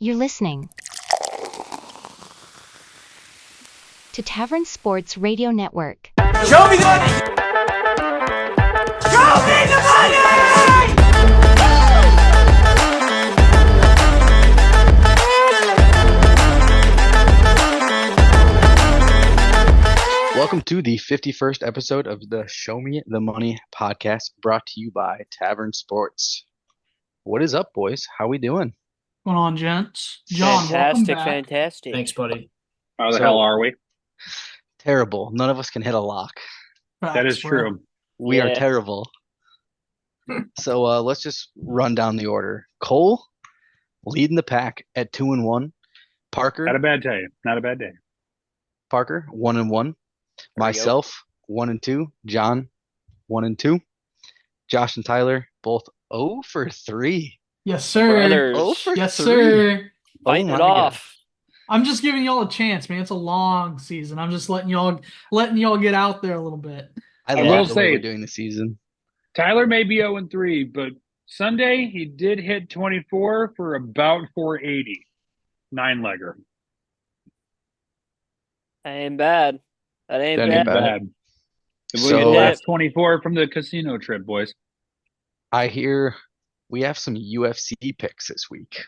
You're listening to Tavern Sports Radio Network. Show me the money! Show me the money! Welcome to the 51st episode of the Show Me the Money podcast, brought to you by Tavern Sports. What is up, boys? How we doing? What's going on, gents? John, welcome back. Fantastic. Thanks, buddy. How the hell are we? Terrible. None of us can hit a lock. That is true. We are terrible. So let's just run down the order. Cole leading the pack at 2-1. Parker. Not a bad day. Not a bad day. Parker 1-1. Myself 1-2. John 1-2. Josh and Tyler both 0 for 3. Yes, sir. Brothers. 0 for Yes, 3. sir. Fighting Oh it my off. I'm just giving y'all a chance, man. It's a long season. I'm just letting y'all get out there a little bit. I I love will the way say- we're doing the season. Tyler may be 0-3, but Sunday he did hit 24 for about 480. 9-legger. That ain't bad. That ain't That bad. ain't bad. Bad. It was So- the last 24 from the casino trip, boys. I hear we have some UFC picks this week.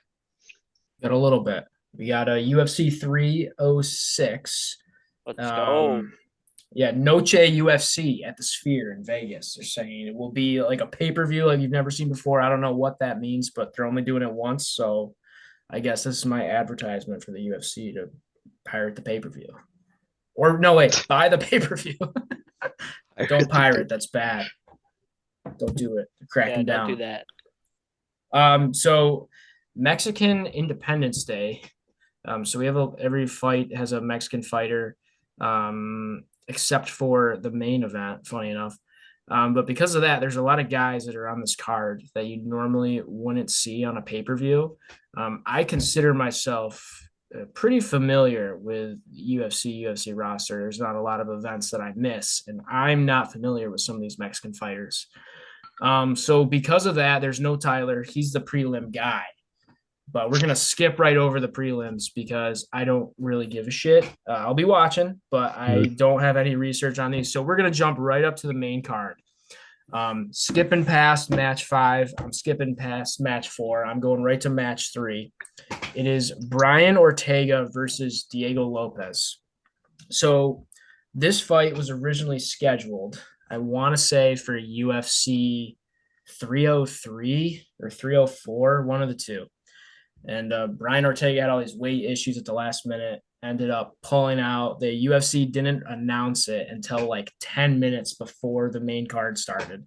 Got a little bit. We got a UFC 306. Let's go. Yeah, Noche UFC at the Sphere in Vegas. They're saying it will be like a pay-per-view like you've never seen before. I don't know what that means, but they're only doing it once. So I guess this is my advertisement for the UFC to pirate the pay-per-view. Or no, wait, buy the pay-per-view. Don't pirate. That's bad. Don't do it. They're cracking Yeah, down. don't do that. So Mexican Independence Day. So we have every fight has a Mexican fighter, except for the main event, funny enough. But because of that, there's a lot of guys that are on this card that you normally wouldn't see on a pay-per-view. I consider myself pretty familiar with UFC roster. There's not a lot of events that I miss, and I'm not familiar with some of these Mexican fighters. So because of that, there's no Tyler. He's the prelim guy. But we're going to skip right over the prelims because I don't really give a shit. I'll be watching, but I don't have any research on these. So we're going to jump right up to the main card. Skipping past match 5. I'm skipping past match 4. I'm going right to match 3. It is Brian Ortega versus Diego Lopez. So this fight was originally scheduled, I want to say, for UFC 303 or 304, one of the two. And Brian Ortega had all these weight issues at the last minute, ended up pulling out. The UFC didn't announce it until like 10 minutes before the main card started.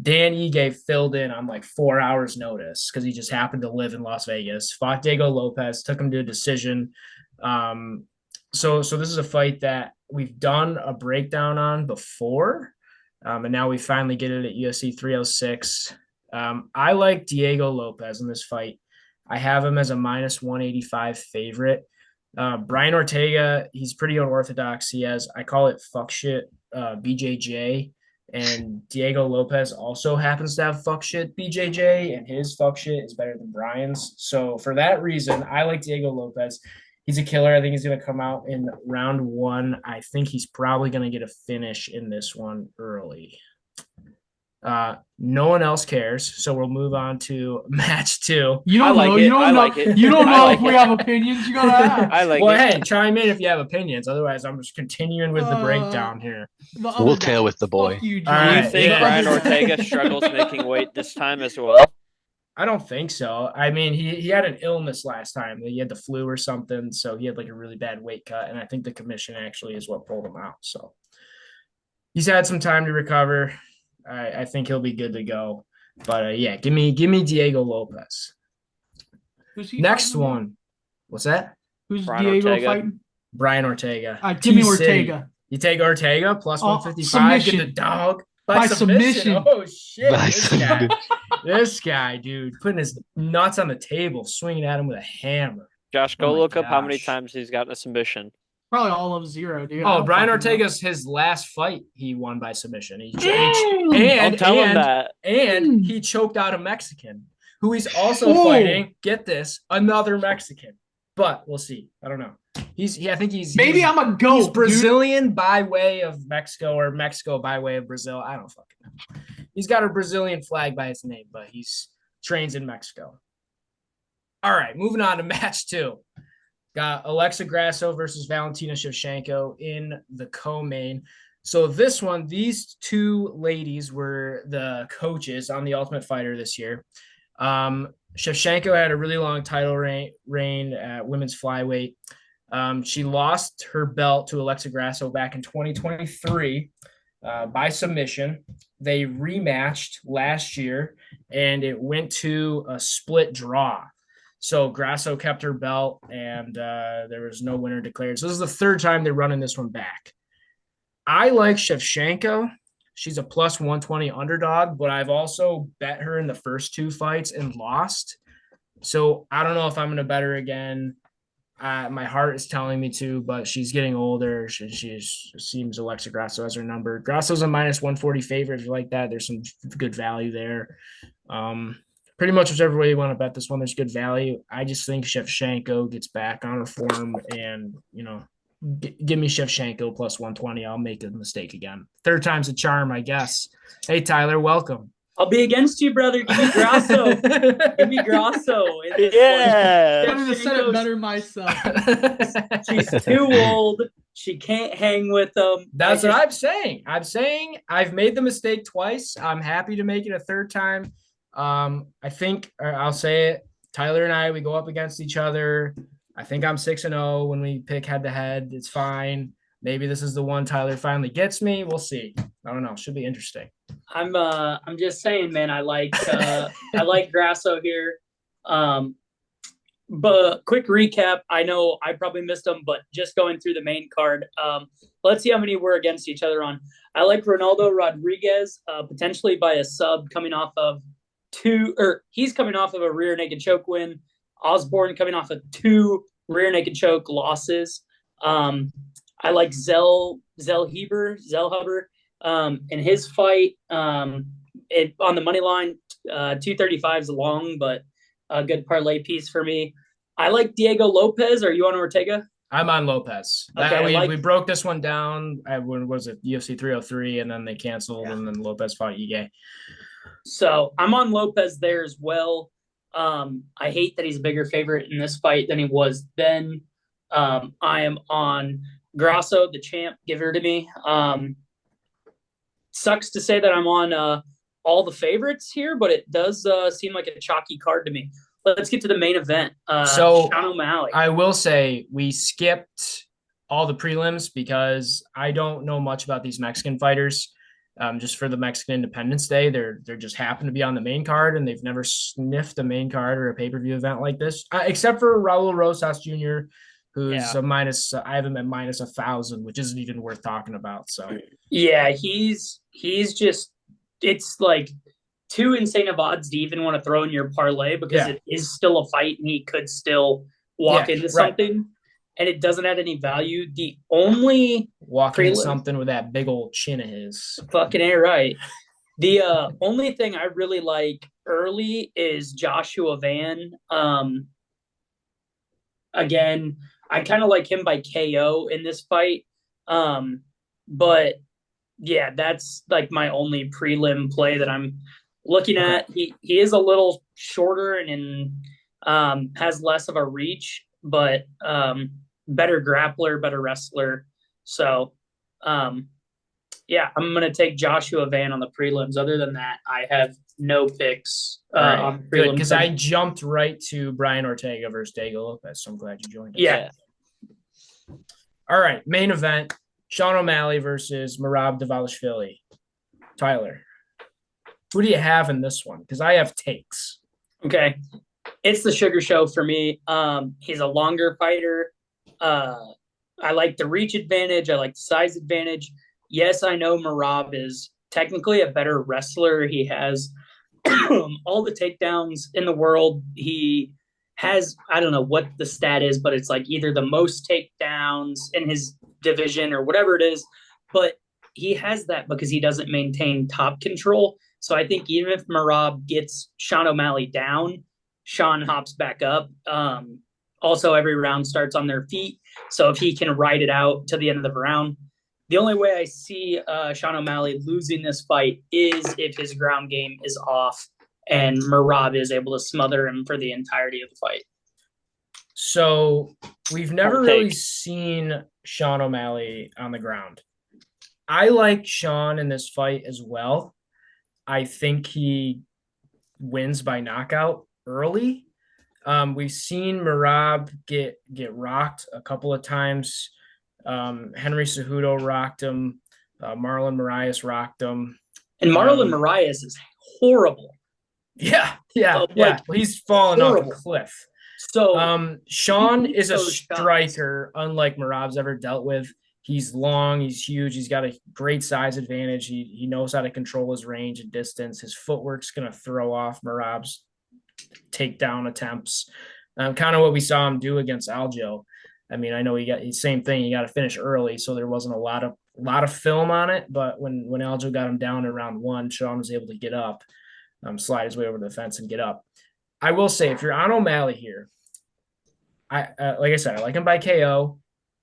Dan Ige filled in on like 4 hours notice because he just happened to live in Las Vegas. Fought Diego Lopez, took him to a decision. So this is a fight that we've done a breakdown on before, and now we finally get it at UFC 306. I like Diego Lopez in this fight. I have him as a minus 185 favorite. Brian Ortega, he's pretty unorthodox. He has, I call it fuck shit BJJ. And Diego Lopez also happens to have fuck shit BJJ, and his fuck shit is better than Brian's. So for that reason, I like Diego Lopez. He's a killer. I think he's going to come out in round 1. I think he's probably going to get a finish in this one early. No one else cares, so we'll move on to match 2. You don't I like know. it. You don't I know. like it. You don't I know like if we it. have opinions. You gotta ask. I like Well, it. hey, chime in if you have opinions. Otherwise, I'm just continuing with the breakdown here. The other We'll guy. tail with the boy. Fuck you, All John. Do you right, think yeah. Brian Ortega struggles making weight this time as well? I don't think so. I mean, he had an illness last time. He had the flu or something, so he had like a really bad weight cut, and I think the commission actually is what pulled him out. So he's had some time to recover. I think he'll be good to go. But yeah, give me Diego Lopez. Who's he Next fighting again? one. What's that? Who's Brian Diego Ortega. fighting? Brian Ortega. Give me T-City. Ortega. You take Ortega plus Oh, 155. Get submission. the dog. By submission. Oh, shit. By This guy. submission. This guy, dude, putting his nuts on the table, swinging at him with a hammer. Josh, go Oh my look up how many gosh. times he's gotten a submission. Probably all of 0, dude. I Oh, don't Brian fucking know. Ortega's his last fight. He won by submission. Mm. Don't tell him that. And he choked out a Mexican. who he's also Ooh. fighting. Get this, another Mexican. But we'll see. I don't know. I think he's Maybe I'm a goat. He's dude. Brazilian by way of Mexico or Mexico by way of Brazil. I don't fucking know. He's got a Brazilian flag by his name, but he's trains in Mexico. All right, moving on to match 2. Got Alexa Grasso versus Valentina Shevchenko in the co-main. So this one, these 2 ladies were the coaches on The Ultimate Fighter this year. Shevchenko had a really long title reign at women's flyweight. She lost her belt to Alexa Grasso back in 2023 by submission. They rematched last year, and it went to a split draw. So Grasso kept her belt, and there was no winner declared. So this is the 3rd time they're running this one back. I like Shevchenko. She's a plus 120 underdog, but I've also bet her in the first 2 fights and lost. So I don't know if I'm going to bet her again. My heart is telling me to, but she's getting older. She seems Alexa Grasso has her number. Grasso's a minus 140 favorite. If you like that, there's some good value there. Pretty much whichever way you want to bet this one, there's good value. I just think Shevchenko gets back on her form, and give me Shevchenko plus 120. I'll make a mistake again. 3rd time's a charm, I guess. Hey, Tyler, welcome. I'll be against you, brother. Give me Grasso. Give me Grasso. Yeah. I couldn't have said it better myself. She's too old. She can't hang with them. That's what I'm saying. I've made the mistake twice. I'm happy to make it a 3rd time. I think I'll say it. Tyler and I, we go up against each other. I think I'm 6-0 when we pick head to head. It's fine. Maybe this is the one Tyler finally gets me. We'll see. I don't know. Should be interesting. I'm just saying, man. I like Grasso here. But quick recap. I know I probably missed them, but just going through the main card. Let's see how many we're against each other on. I like Ronaldo Rodriguez, potentially by a sub coming off of he's coming off of a rear naked choke win. Osborne coming off of 2 rear naked choke losses. I like Zellhuber in his fight. On the money line, 235 is long, but a good parlay piece for me. I like Diego Lopez. Are you on Ortega? I'm on Lopez. Okay, we broke this one down at, when was it, UFC 303, and then they canceled, and then Lopez fought Ige. So I'm on Lopez there as well. I hate that he's a bigger favorite in this fight than he was then. I am on Grasso, the champ. Give her to me. Sucks to say that I'm on all the favorites here, but it does seem like a chalky card to me. Let's get to the main event. Sean O'Malley. I will say we skipped all the prelims because I don't know much about these Mexican fighters. Just for the Mexican Independence Day, they're just happen to be on the main card, and they've never sniffed a main card or a pay-per-view event like this, except for Raul Rosas Jr., who's a minus. I have him at minus 1,000, which isn't even worth talking about. So yeah, he's just, it's like too insane of odds to even want to throw in your parlay because it is still a fight and he could still walk into something. And it doesn't add any value. The only walking in something with that big old chin of his. Fucking A, right. The only thing I really like early is Joshua Van. Again, I kind of like him by KO in this fight. But yeah, that's like my only prelim play that I'm looking at. He is a little shorter and has less of a reach, but better grappler, better wrestler. So, yeah, I'm going to take Joshua Van on the prelims. Other than that, I have no picks on prelims. Good, because I jumped right to Brian Ortega versus Diego Lopez, so I'm glad you joined us. Yeah. All right, main event, Sean O'Malley versus Merab Dvalishvili. Tyler, who do you have in this one? Because I have takes. Okay. It's the Sugar Show for me. He's a longer fighter. I like the reach advantage. I like the size advantage. Yes, I know Merab is technically a better wrestler. He has all the takedowns in the world. He has, I don't know what the stat is, but it's like either the most takedowns in his division or whatever it is. But he has that because he doesn't maintain top control. So I think even if Merab gets Sean O'Malley down, Sean hops back up. Also, every round starts on their feet. So if he can ride it out to the end of the round, the only way I see Sean O'Malley losing this fight is if his ground game is off and Merab is able to smother him for the entirety of the fight. So we've never really seen Sean O'Malley on the ground. I like Sean in this fight as well. I think he wins by knockout early. We've seen Merab get rocked a couple of times. Henry Cejudo rocked him. Marlon Moraes rocked him. And Marlon Moraes is horrible. Yeah. He's fallen off a cliff. So Sean is a striker, unlike Merab's ever dealt with. He's long, he's huge, he's got a great size advantage. He knows how to control his range and distance. His footwork's going to throw off Merab's takedown attempts. Kind of what we saw him do against Aljo. I mean, I know he got the same thing. He got to finish early, so there wasn't a lot of film on it. But when Aljo got him down in round 1, Sean was able to get up, slide his way over the fence and get up. I will say, if you're on O'Malley here, like I said, I like him by KO.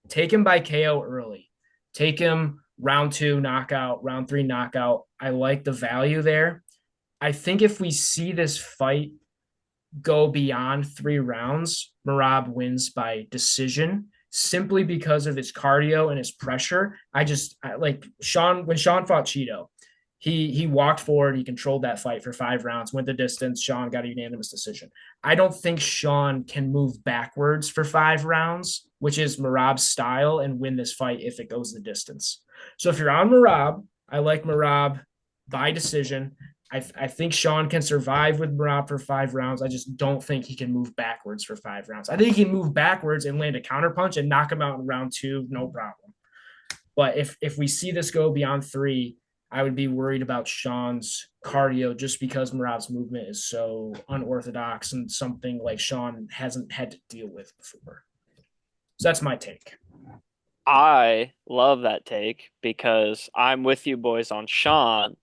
Take him by KO early. Take him round 2 knockout, round 3 knockout. I like the value there. I think if we see this fight go beyond 3 rounds, Merab wins by decision simply because of his cardio and his pressure. I like Sean, when Sean fought Cheeto, he walked forward, he controlled that fight for 5 rounds, went the distance. Sean got a unanimous decision. I don't think Sean can move backwards for 5 rounds, which is Merab's style, and win this fight if it goes the distance. So if you're on Merab, I like Merab by decision. I think Sean can survive with Merab for 5 rounds. I just don't think he can move backwards for 5 rounds. I think he can move backwards and land a counterpunch and knock him out in round 2, no problem. But if we see this go beyond 3, I would be worried about Sean's cardio just because Merab's movement is so unorthodox and something like Sean hasn't had to deal with before. So that's my take. I love that take because I'm with you boys on Sean.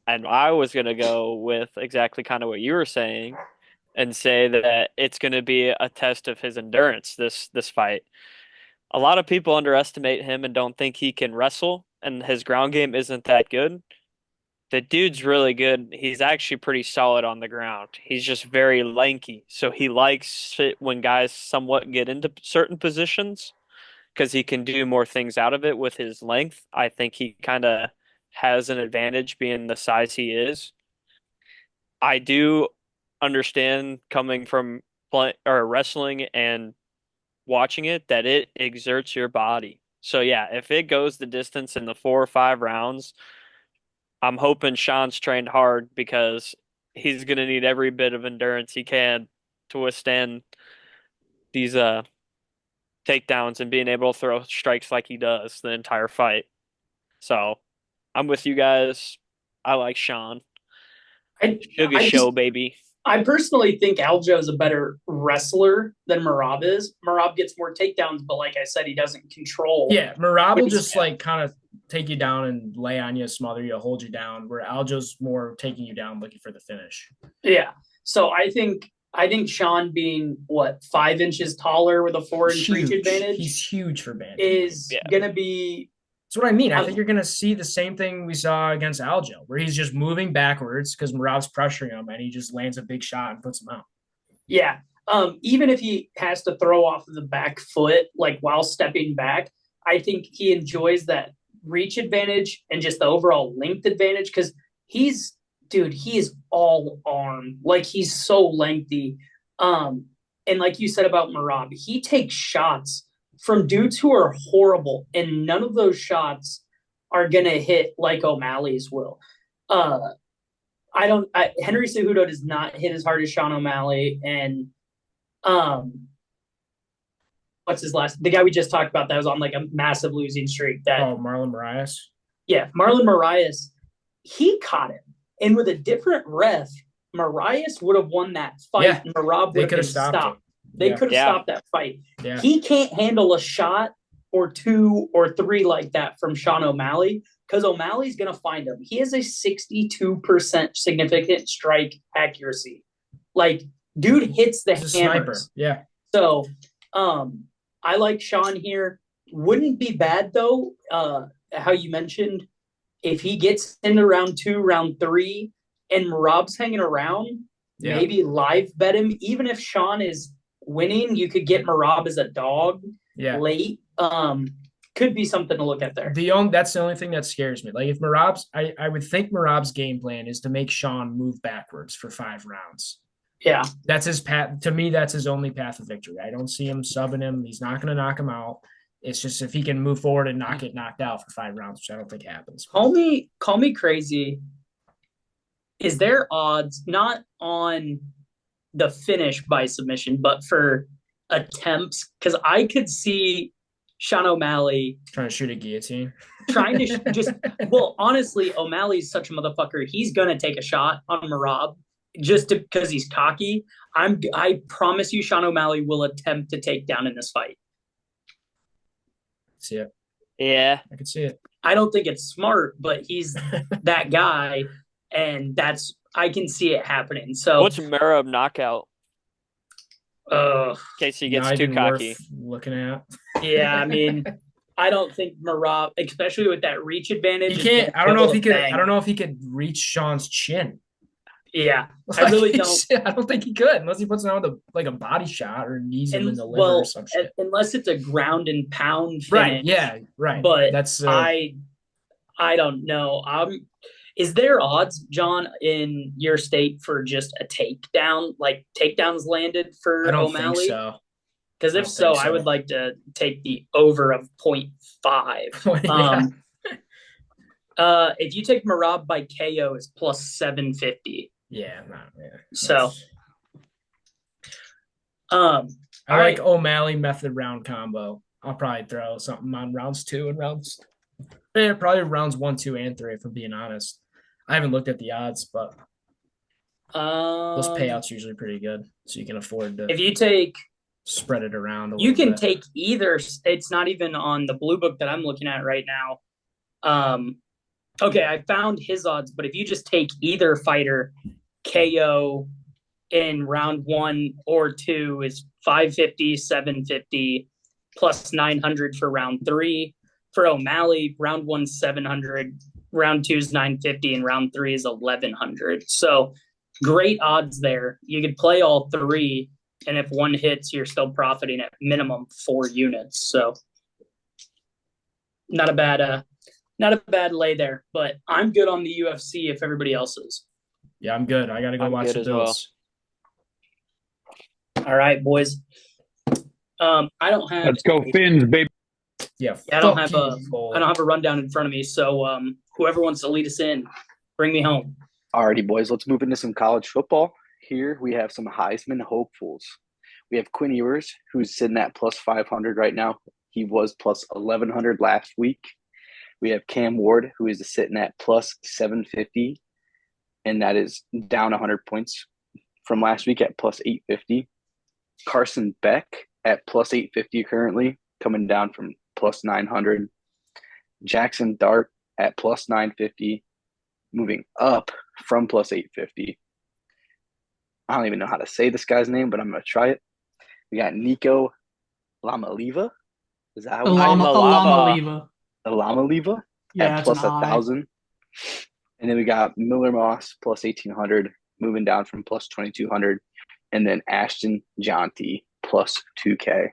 And I was going to go with exactly kind of what you were saying and say that it's going to be a test of his endurance, this fight. A lot of people underestimate him and don't think he can wrestle, and his ground game isn't that good. The dude's really good. He's actually pretty solid on the ground. He's just very lanky, so he likes it when guys somewhat get into certain positions because he can do more things out of it with his length. I think he kind of has an advantage being the size he is. I do understand coming from wrestling and watching it that it exerts your body. So yeah, if it goes the distance in the 4 or 5 rounds, I'm hoping Sean's trained hard because he's going to need every bit of endurance he can to withstand these takedowns and being able to throw strikes like he does the entire fight. So I'm with you guys. I like Sean. Sugar show, baby. I personally think Aljo is a better wrestler than Merab is. Merab gets more takedowns, but like I said, he doesn't control. Yeah, Merab will just like kind of take you down and lay on you, smother you, hold you down, where Aljo's more taking you down, looking for the finish. Yeah. So I think Sean being 5 inches taller with a 4-inch reach advantage. He's huge for bantamweight. Is gonna be. That's what I mean. I think you're gonna see the same thing we saw against Aljo, where he's just moving backwards because Merab's pressuring him, and he just lands a big shot and puts him out. Yeah. Even if he has to throw off of the back foot, like while stepping back, I think he enjoys that reach advantage and just the overall length advantage because he is all arm. Like he's so lengthy. And like you said about Merab, he takes shots from dudes who are horrible, and none of those shots are going to hit like O'Malley's will. Henry Cejudo does not hit as hard as Sean O'Malley, and what's his last? The guy we just talked about that was on like a massive losing streak. Marlon Moraes. Yeah, Marlon Moraes. He caught him, and with a different ref, Moraes would have won that fight, and Merab would have been stopped. They could have stopped that fight. Yeah. He can't handle a shot or 2 or 3 like that from Sean O'Malley because O'Malley's going to find him. He has a 62% significant strike accuracy. Like, dude hits the He's a hammers. sniper. Yeah. So, I like Sean here. Wouldn't be bad, though, how you mentioned, if he gets into round 2, round 3, and Rob's hanging around, maybe live bet him. Even if Sean is winning, you could get Marab as a dog late. Could be something to look at there. That's the only thing that scares me. Like if Marab's, I would think Marab's game plan is to make Sean move backwards for 5 rounds. Yeah. That's his path. To me, that's his only path of victory. I don't see him subbing him. He's not going to knock him out. It's just if he can move forward and not get knocked out for 5 rounds, which I don't think happens. Call me crazy. Is there odds not on the finish by submission, but for attempts? Because I could see Sean O'Malley trying to shoot a guillotine. Trying to honestly, O'Malley's such a motherfucker. He's gonna take a shot on Marab just because he's cocky. I promise you, Sean O'Malley will attempt to take down in this fight. See it. Yeah, I can see it. I don't think it's smart, but he's that guy, and I can see it happening. So what's Merab knockout? In case he gets too cocky. Looking at. Yeah, I mean, I don't think Marab, especially with that reach advantage. He can't. I don't know if he could. I don't know if he could reach Sean's chin. Yeah, I really don't. I don't think he could unless he puts him out with a body shot or knees him in the liver or some shit. Unless it's a ground and pound finish. Right. Yeah. Right. But that's I don't know. Is there odds, John, in your state for just a takedown, like takedowns landed for O'Malley? I don't think so. Because if so, I would like to take the over of 0.5. If you take Marab by KO, it's plus 750. Yeah, So, I like O'Malley method round combo. I'll probably throw something on rounds 2 and probably rounds 1, 2, and 3. If I'm being honest, I haven't looked at the odds, but those payouts are usually pretty good, so you can afford to. If you take. Spread it around. You can take either. It's not even on the blue book that I'm looking at right now. Okay, I found his odds, but if you just take either fighter, KO in round 1 or 2 is 550, 750, plus 900 for round 3. For O'Malley, round 1 700, round 2 is 950, and round 3 is 1100. So great odds there. You could play all 3. And if one hits, you're still profiting at minimum 4 units. So not a bad lay there. But I'm good on the UFC if everybody else is. Yeah, I'm good. I got to go watch the Bills. Well. All right, boys. I don't have. Let's go Finns, baby. Yeah, I don't have a rundown in front of me. So whoever wants to lead us in, bring me home. Alrighty, boys. Let's move into some college football. Here we have some Heisman hopefuls. We have Quinn Ewers, who's sitting at plus 500 right now. He was plus 1,100 last week. We have Cam Ward, who is sitting at plus 750, and that is down 100 points from last week at plus 850. Carson Beck at plus 850 currently, coming down from plus 900. Jackson Dart at plus 950, moving up from plus 850. I don't even know how to say this guy's name, but I'm going to try it. We got Nico Lamaliva. Is that how Lamaliva. Lamaliva at plus 1,000. And then we got Miller Moss plus 1,800, moving down from plus 2,200. And then Ashton Jonty plus 2K.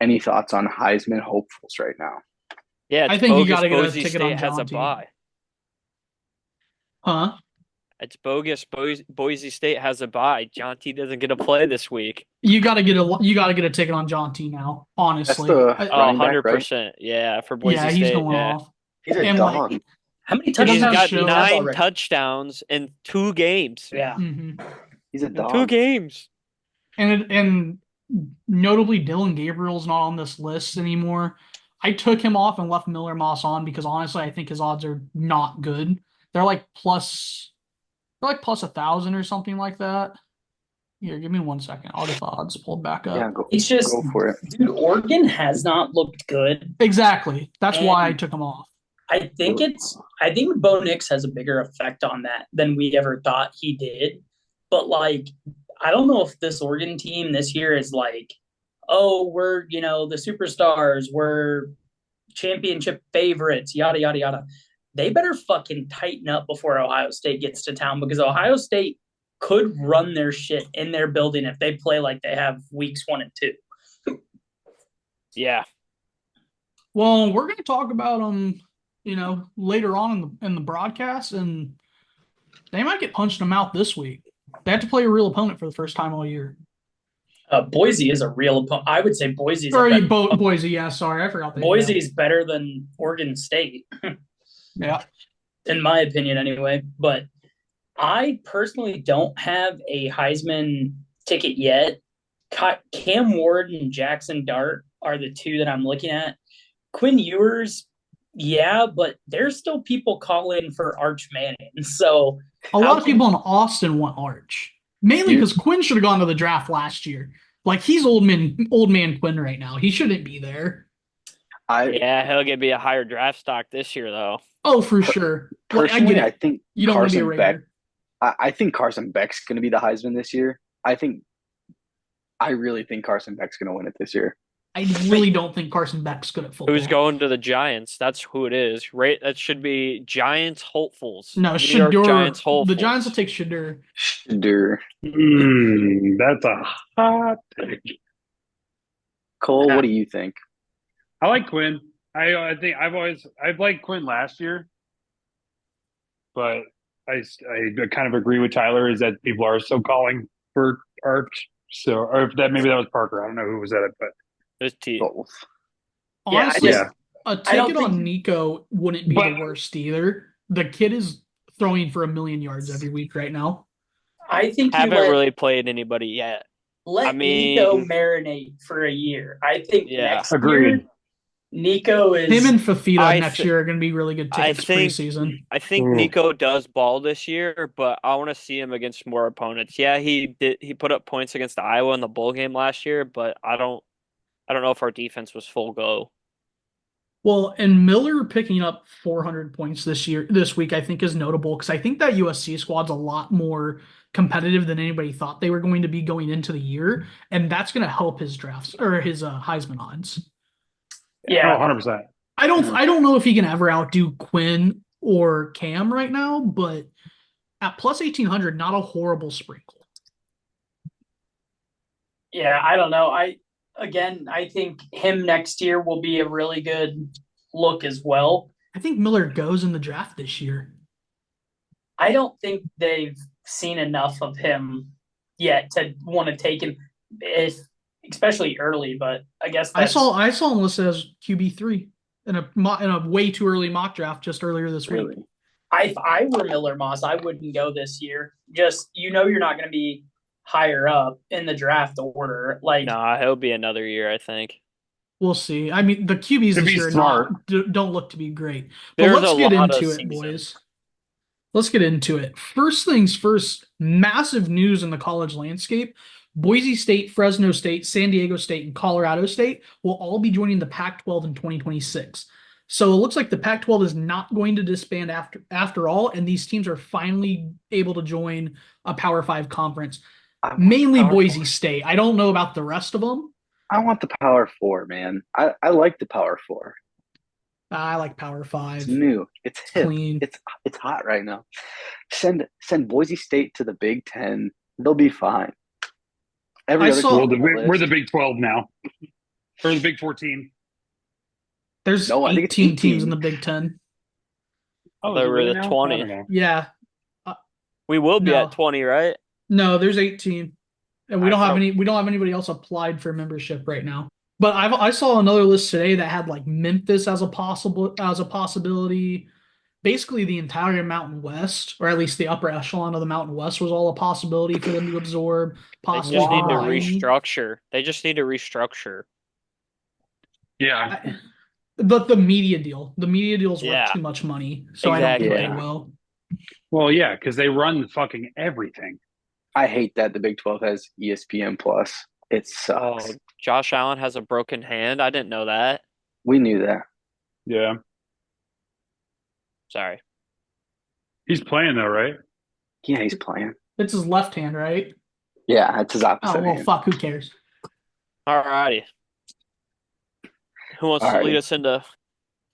Any thoughts on Heisman hopefuls right now? Yeah, I think you got to get a Boise ticket State on has a Jonty. bye. Huh? It's bogus. Boise State has a bye. Jonty doesn't get a play this week. You got to get a ticket on Jonty now. Honestly, That's the running back, 100%. right? Yeah, for Boise State. He's going yeah. off. He's a And, dog. like, How many He's touchdowns? got 9 already? touchdowns in 2 games. Yeah. Mhm. He's a dog. 2 games. And notably, Dylan Gabriel's not on this list anymore. I took him off and left Miller Moss on because honestly, I think his odds are not good. They're like plus 1,000 or something like that. Here, give me 1 second. I'll get the odds pulled back up. Yeah, It's just, go for it. dude, Oregon has not looked good. Exactly. That's why I And- took him off. I think Bo Nix has a bigger effect on that than we ever thought he did. But like, I don't know if this Oregon team this year is like, oh, we're the superstars, we're championship favorites, yada yada yada. They better fucking tighten up before Ohio State gets to town because Ohio State could run their shit in their building if they play like they have weeks 1 and 2. Yeah. Well, we're going to talk about them, later on in the broadcast, and they might get punched in the mouth this week. They have to play a real opponent for the first time all year. Boise is a real opponent. I would say Boise is Boise. Yeah, sorry, I forgot. Boise is better than Oregon State. Yeah, in my opinion, anyway. But I personally don't have a Heisman ticket yet. Cam Ward and Jackson Dart are the two that I'm looking at. Quinn Ewers, yeah, but there's still people calling for Arch Manning. So a lot of people in Austin want Arch, mainly because Quinn should have gone to the draft last year. Like, he's old man Quinn right now. He shouldn't be there. He'll be a higher draft stock this year, though. Oh, for sure. Personally, I think you don't want to be a regular. I think Carson Beck's going to be the Heisman this year. I really think Carson Beck's going to win it this year. I really don't think Carson Beck's good at football. Who's going to the Giants? That's who it is. Right? That should be Giants hopefuls. No, Shedeur. Giants hopefuls. The Giants will take Shedeur. That's a hot take. Cole, what do you think? I like Quinn. I think I've liked Quinn last year, but I kind of agree with Tyler is that people are still calling for Arch. So, or if maybe that was Parker. I don't know who was at it, but there's T. Honestly, a ticket on Nico wouldn't be the worst either. The kid is throwing for 1,000,000 yards every week right now. I think haven't really played anybody yet. Nico marinate for a year. I think next year Nico is him and Fafita next year are going to be really good tickets preseason. I think Nico does ball this year, but I want to see him against more opponents. Yeah, he put up points against Iowa in the bowl game last year, but I don't know if our defense was full go. Well, and Miller picking up 400 points this week, I think is notable because I think that USC squad's a lot more competitive than anybody thought they were going to be going into the year, and that's going to help his drafts or his Heisman odds. Yeah, 100%. I don't know if he can ever outdo Quinn or Cam right now, but at plus 1,800, not a horrible sprinkle. Yeah, I don't know. I think him next year will be a really good look as well. I think Miller goes in the draft this year. I don't think they've seen enough of him yet to want to take him, especially early. But I guess I saw him listed as QB3 in a way too early mock draft just earlier this week. If I were Miller Moss, I wouldn't go this year. Just you're not going to be higher up in the draft order. Nah, he'll be another year, I think. We'll see. I mean, the QBs this year don't look to be great. But let's get into it, boys. Let's get into it. First things first, massive news in the college landscape. Boise State, Fresno State, San Diego State, and Colorado State will all be joining the Pac-12 in 2026. So it looks like the Pac-12 is not going to disband after all, and these teams are finally able to join a Power 5 conference. Mainly Boise State. I don't know about the rest of them. I want the Power 4, man. I like the Power 4. I like Power 5. It's new. It's hip. Clean. It's hot right now. Send Boise State to the Big 10. They'll be fine. We're the Big 12 now. Or the Big 14. There's 18 teams in the Big 10. Oh, they were the 20. Yeah. We will be at 20, right? No, there's 18. And we don't have anybody else applied for membership right now. But I saw another list today that had like Memphis as a possibility. Basically the entire Mountain West, or at least the upper echelon of the Mountain West, was all a possibility for them to absorb. They just need to restructure. Yeah. But the media deal's worth too much money. So exactly. I don't think they will. Well, yeah, because they run fucking everything. I hate that the Big 12 has ESPN Plus. It sucks. Oh, Josh Allen has a broken hand. I didn't know that. We knew that. Yeah. Sorry. He's playing though, right? Yeah, he's playing. It's his left hand, right? Yeah, it's his opposite Oh, well, hand. fuck. Who cares? All righty. Who wants to lead Alrighty. us into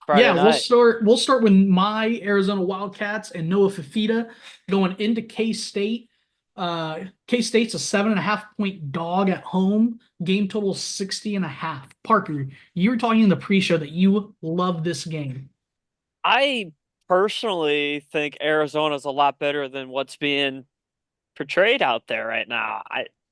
Friday Yeah, night? we'll start with my Arizona Wildcats and Noah Fifita going into K-State. K-State's a 7.5-point dog at home. Game total 60.5. Parker, you were talking in the pre-show that you love this game. I personally think Arizona's a lot better than what's being portrayed out there right now.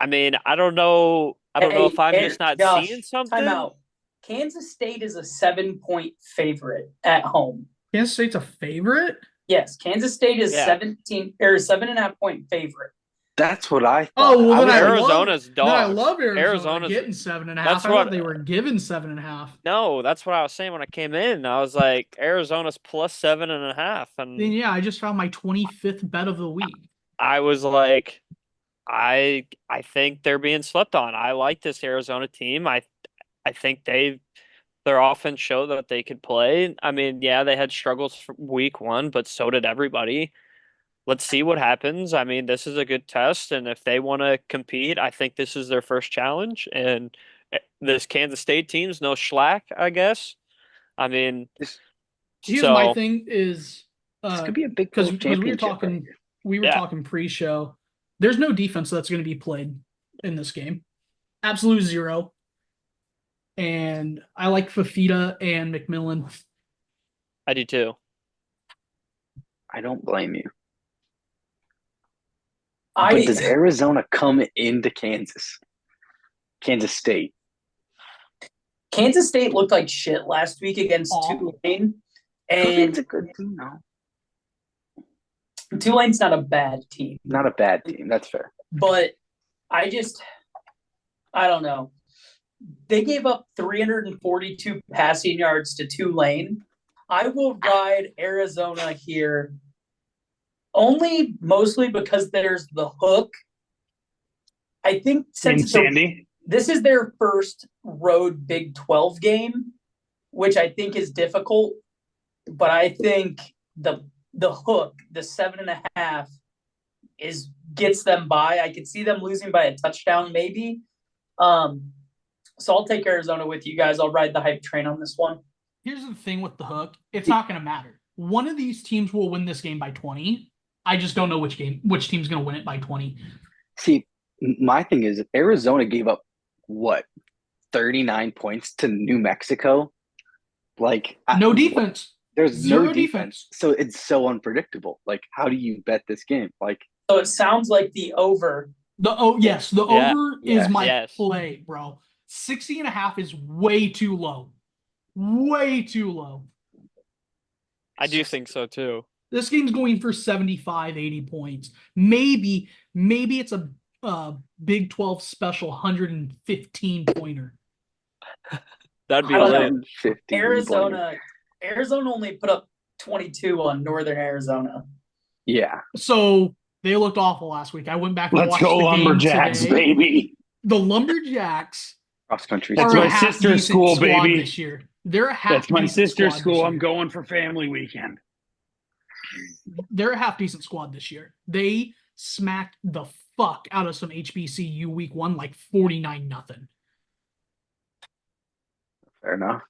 I mean, I don't know if I'm just not Josh, seeing something. timeout. Kansas State is a 7-point favorite at home. Kansas State's a favorite? Yes, Kansas State is Yeah. 7.5-point favorite. That's what I thought. Oh, well, then Arizona's Then I dogs. love Arizona Arizona's getting 7.5. that's I what- thought they were given 7.5. No, that's what I was saying when I came in. I was like, Arizona's plus 7.5, Then and yeah, I just found my 25th bet of the week. I was like, I think they're being slept on. I like this Arizona team. I think their offense showed that they could play. I mean, yeah, they had struggles for week one, but so did everybody. Let's see what happens. I mean, this is a good test, and if they want to compete, I think this is their first challenge. And this Kansas State team's no slack, I guess. I mean, Here's so my thing is This could be a big because championship. we were Yeah. talking pre-show. There's no defense that's going to be played in this game. Absolute zero. And I like Fafita and McMillan. I do too. I don't blame you. But does Arizona come into Kansas State? Kansas State looked like shit last week against Tulane. Tulane's And a good team, though. Tulane's not a bad team. Not a bad team. That's fair. But I don't know. They gave up 342 passing yards to Tulane. I will ride Arizona here only mostly because there's the hook. I think since this is their first road Big 12 game, which I think is difficult, but I think the hook, the 7.5, gets them by. I could see them losing by a touchdown, maybe. So I'll take Arizona with you guys. I'll ride the hype train on this one. Here's the thing with the hook. It's not going to matter. One of these teams will win this game by 20. I just don't know which team's going to win it by 20. See, my thing is Arizona gave up, 39 points to New Mexico? Like No defense. There's Zero no defense. So it's so unpredictable. Like, how do you bet this game? Like, so it sounds like the over. The over is my Yes. play, bro. 60.5 is way too low. Way too low. I do think so too. This game's going for 75, 80 points. Maybe it's a Big 12 special 115 pointer. That'd be I don't know. lit. 15 Arizona only put up 22 on Northern Arizona. Yeah. So they looked awful last week. I went back and Let's watched go the game Lumberjacks, today. baby. The Lumberjacks Cross country. That's are my a half sister's decent school, squad baby. this year. They're a half That's my decent sister's squad school. this I'm year. going for family weekend. They're a half decent squad this year. They smacked the fuck out of some HBCU week one, like 49-0. Fair enough.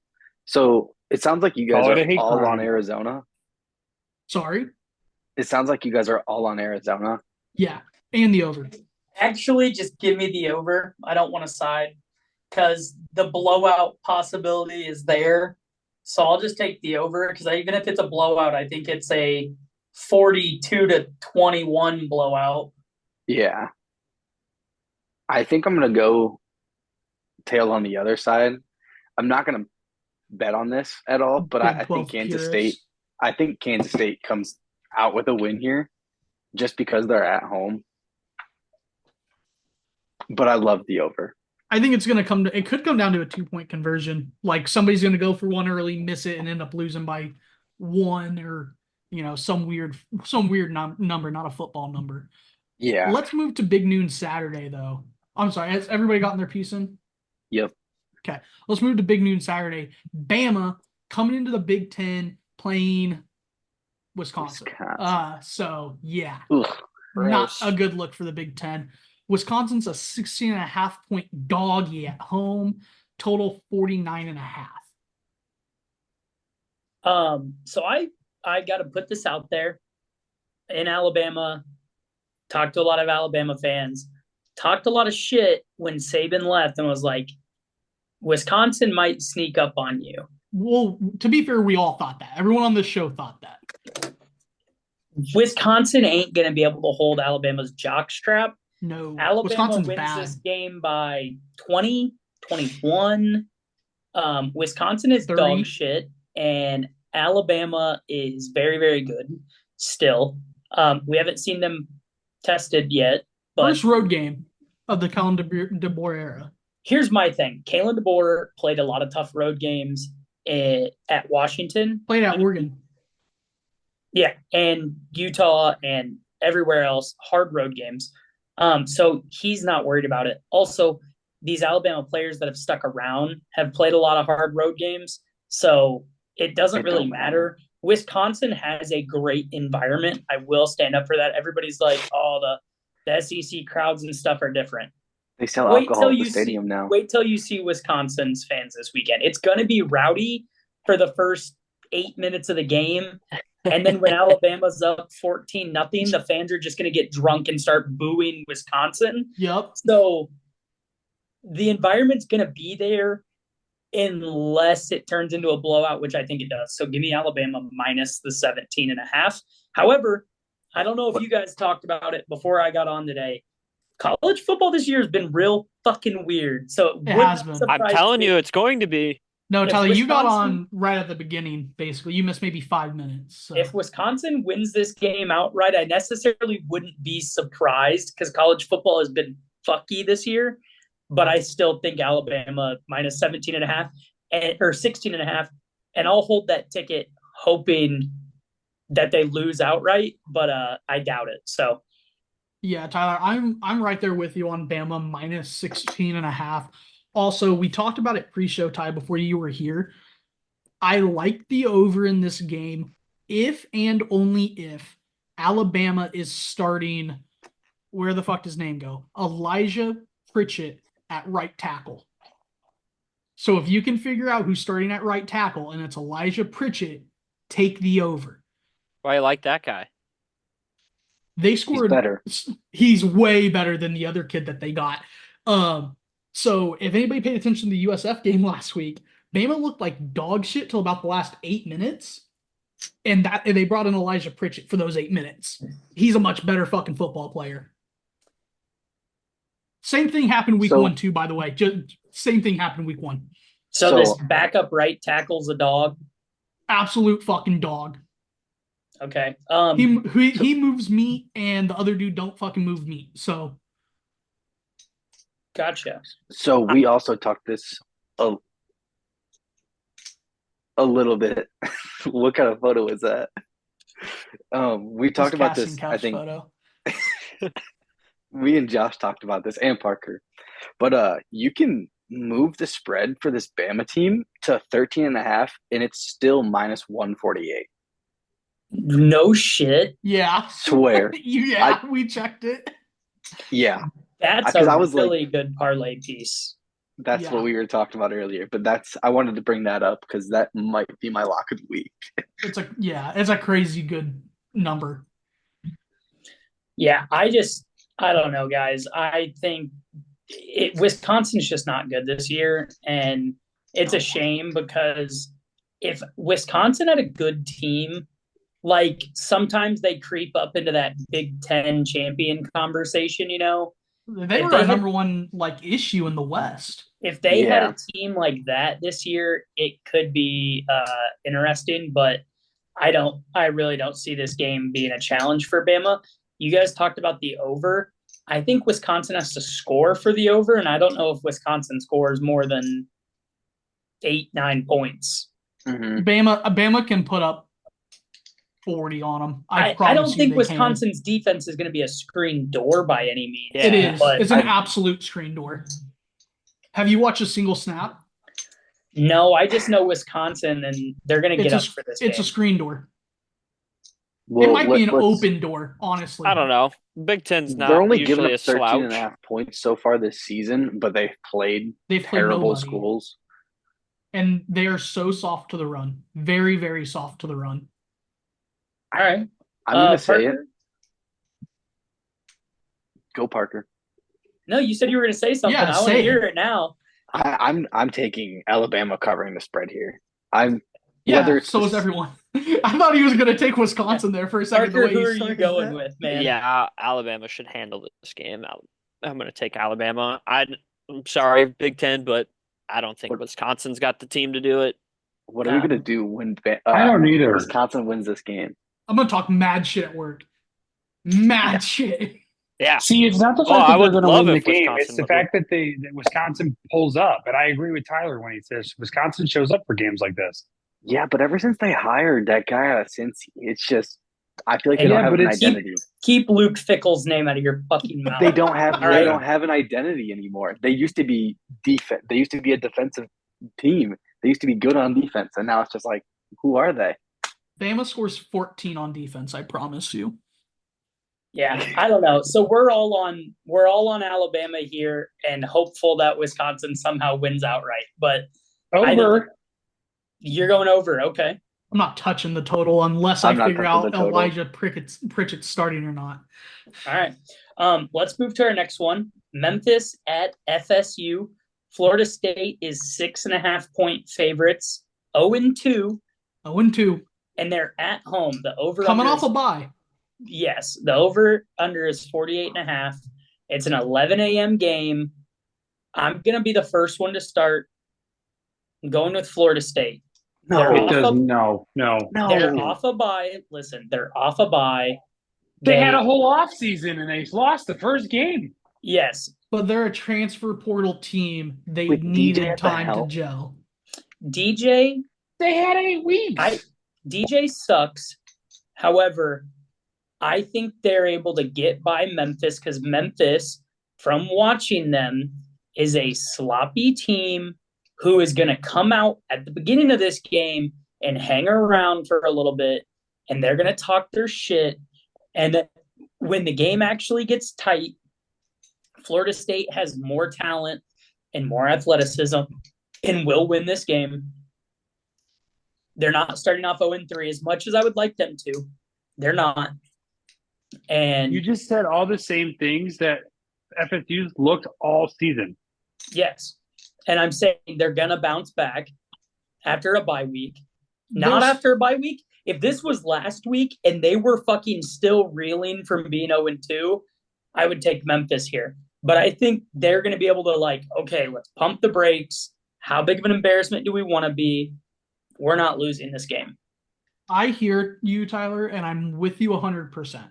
So it sounds like you guys Call it a are hate all crime. on Arizona. Sorry? It sounds like you guys are all on Arizona. Yeah. And the over. Actually, just give me the over. I don't want to side because the blowout possibility is there. So I'll just take the over because even if it's a blowout, I think it's a 42-21 blowout. Yeah. I think I'm going to go tail on the other side. I'm not going to bet on this at all, but I Big think 12 Kansas State comes out with a win here just because they're at home. But I love the over. I think it could come down to a 2-point conversion. Like somebody's going to go for one early, miss it, and end up losing by 1 or, some weird number, not a football number. Yeah. Let's move to Big Noon Saturday, though. I'm sorry. Has everybody gotten their piece in? Yep. Okay. Let's move to Big Noon Saturday. Bama coming into the Big Ten playing Wisconsin. Wisconsin. So yeah, Ugh. not Gross. a good look for the Big Ten. Wisconsin's a 16.5-point doggy at home, total 49.5. So I got to put this out there. In Alabama, talked to a lot of Alabama fans, talked a lot of shit when Saban left and was like, Wisconsin might sneak up on you. Well, to be fair, we all thought that. Everyone on this show thought that. Wisconsin ain't going to be able to hold Alabama's jockstrap. No, Alabama Wisconsin's wins bad. this game by 20, 21. Wisconsin is 30. dog shit, and Alabama is very, very good still. We haven't seen them tested yet. But First road game of the Kellen DeBoer era. Here's my thing. Kalen DeBoer played a lot of tough road games at Washington. Played at Oregon. Yeah, and Utah and everywhere else, hard road games. So he's not worried about it. Also, these Alabama players that have stuck around have played a lot of hard road games. So it doesn't really matter. Wisconsin has a great environment. I will stand up for that. Everybody's like, oh, the SEC crowds and stuff are different. They sell alcohol at the stadium now. Wait till you see Wisconsin's fans this weekend. It's going to be rowdy for the first 8 minutes of the game. And then when Alabama's up 14-0, the fans are just going to get drunk and start booing Wisconsin. Yep. So the environment's going to be there unless it turns into a blowout, which I think it does. So give me Alabama minus the 17.5. However, I don't know if you guys talked about it before I got on today. College football this year has been real fucking weird. So it has been. I'm telling you, it's going to be. No, Tyler, you got on right at the beginning, basically. You missed maybe 5 minutes. So. If Wisconsin wins this game outright, I necessarily wouldn't be surprised because college football has been fucky this year. But I still think Alabama minus 17.5 or 16.5. And I'll hold that ticket hoping that they lose outright, but I doubt it. So yeah, Tyler, I'm right there with you on Bama minus 16.5. Also, we talked about it pre-show, Ty, before you were here. I like the over in this game if and only if Alabama is starting, where the fuck does his name go? Elijah Pritchett at right tackle. So if you can figure out who's starting at right tackle and it's Elijah Pritchett, take the over. Why you like that guy? They scored. He's better. He's way better than the other kid that they got. So if anybody paid attention to the USF game last week, Bama looked like dog shit till about the last 8 minutes. And they brought in Elijah Pritchett for those 8 minutes. He's a much better fucking football player. Same thing happened week 1 too, by the way. Just same thing happened week 1. So this backup right tackle's a dog? Absolute fucking dog. Okay. He moves meat and the other dude don't fucking move meat. So gotcha. So we also talked this a little bit. What kind of photo is that? We talked about this, I think. Photo. Me and Josh talked about this, and Parker. But you can move the spread for this Bama team to 13.5, and it's still minus 148. No shit. Yeah. Swear. Yeah, we checked it. Yeah. That's a really good parlay piece. That's what we were talking about earlier. But I wanted to bring that up because that might be my lock of the week. It's a crazy good number. Yeah, I don't know, guys. I think Wisconsin's just not good this year. And it's a shame because if Wisconsin had a good team, like sometimes they creep up into that Big Ten champion conversation, you know? They were a number one issue in the West. If they had a team like that this year, it could be interesting, but I really don't see this game being a challenge for Bama. You guys talked about the over. I think Wisconsin has to score for the over, and I don't know if Wisconsin scores more than 8-9 points. Mm-hmm. Bama can put up 40 on them. I don't think Wisconsin's defense is going to be a screen door by any means. It is. It's an absolute screen door. Have you watched a single snap? No, I just know Wisconsin, and they're going to get up for this game. It's a screen door. It might be an open door, honestly. I don't know. Big Ten's They're not only giving usually up a 13 and a slouch. half points so far this season, but they've played terrible nobody. schools. And they are so soft to the run. Very, very soft to the run. All right. I'm going to say it. Parker? Go Parker. No, you said you were going to say something. Yeah, I want to hear it now. I'm taking Alabama covering the spread here. So is everyone. I thought he was going to take Wisconsin there for a second. Parker, who are you going with, man? Yeah, Alabama should handle this game. I'm going to take Alabama. I'm sorry, Big Ten, but I don't think Wisconsin's got the team to do it. What are we going to do when I don't either. Wisconsin wins this game? I'm going to talk mad shit at work. Mad shit. Yeah. See, it's not the fact that they're going to win the game. Wisconsin It's the fact that Wisconsin pulls up. And I agree with Tyler when he says Wisconsin shows up for games like this. Yeah, but ever since they hired that guy out of Cincy, it's just I feel like they don't have an identity. Keep Luke Fickle's name out of your fucking mouth. They don't have an identity anymore. They used to be defense. They used to be a defensive team. They used to be good on defense, and now it's just like, who are they? Bama scores 14 on defense, I promise you. Yeah, I don't know. So we're all on Alabama here and hopeful that Wisconsin somehow wins outright. But over. You're going over, okay. I'm not touching the total unless I figure out Elijah Pritchett's starting or not. All right. Let's move to our next one. Memphis at FSU. Florida State is 6.5-point favorites. 0-2. 0-2. And they're at home. The over coming off a bye. Yes. The over under is 48.5. It's an 11 a.m. game. I'm gonna be the first one to start. I'm going with Florida State. No. They're off a bye. Listen, they're off a bye. They had a whole offseason and they lost the first game. Yes. But they're a transfer portal team. They needed time to gel. DJ. They had 8 weeks. DJ sucks. However, I think they're able to get by Memphis because Memphis, from watching them, is a sloppy team who is going to come out at the beginning of this game and hang around for a little bit, and they're going to talk their shit. And when the game actually gets tight, Florida State has more talent and more athleticism and will win this game. They're not starting off 0-3 as much as I would like them to. They're not. And you just said all the same things that FSU's looked all season. Yes. And I'm saying they're going to bounce back after a bye week. Not after a bye week. If this was last week and they were fucking still reeling from being 0-2, I would take Memphis here. But I think they're going to be able to okay, let's pump the brakes. How big of an embarrassment do we want to be? We're not losing this game. I hear you, Tyler, and I'm with you 100%.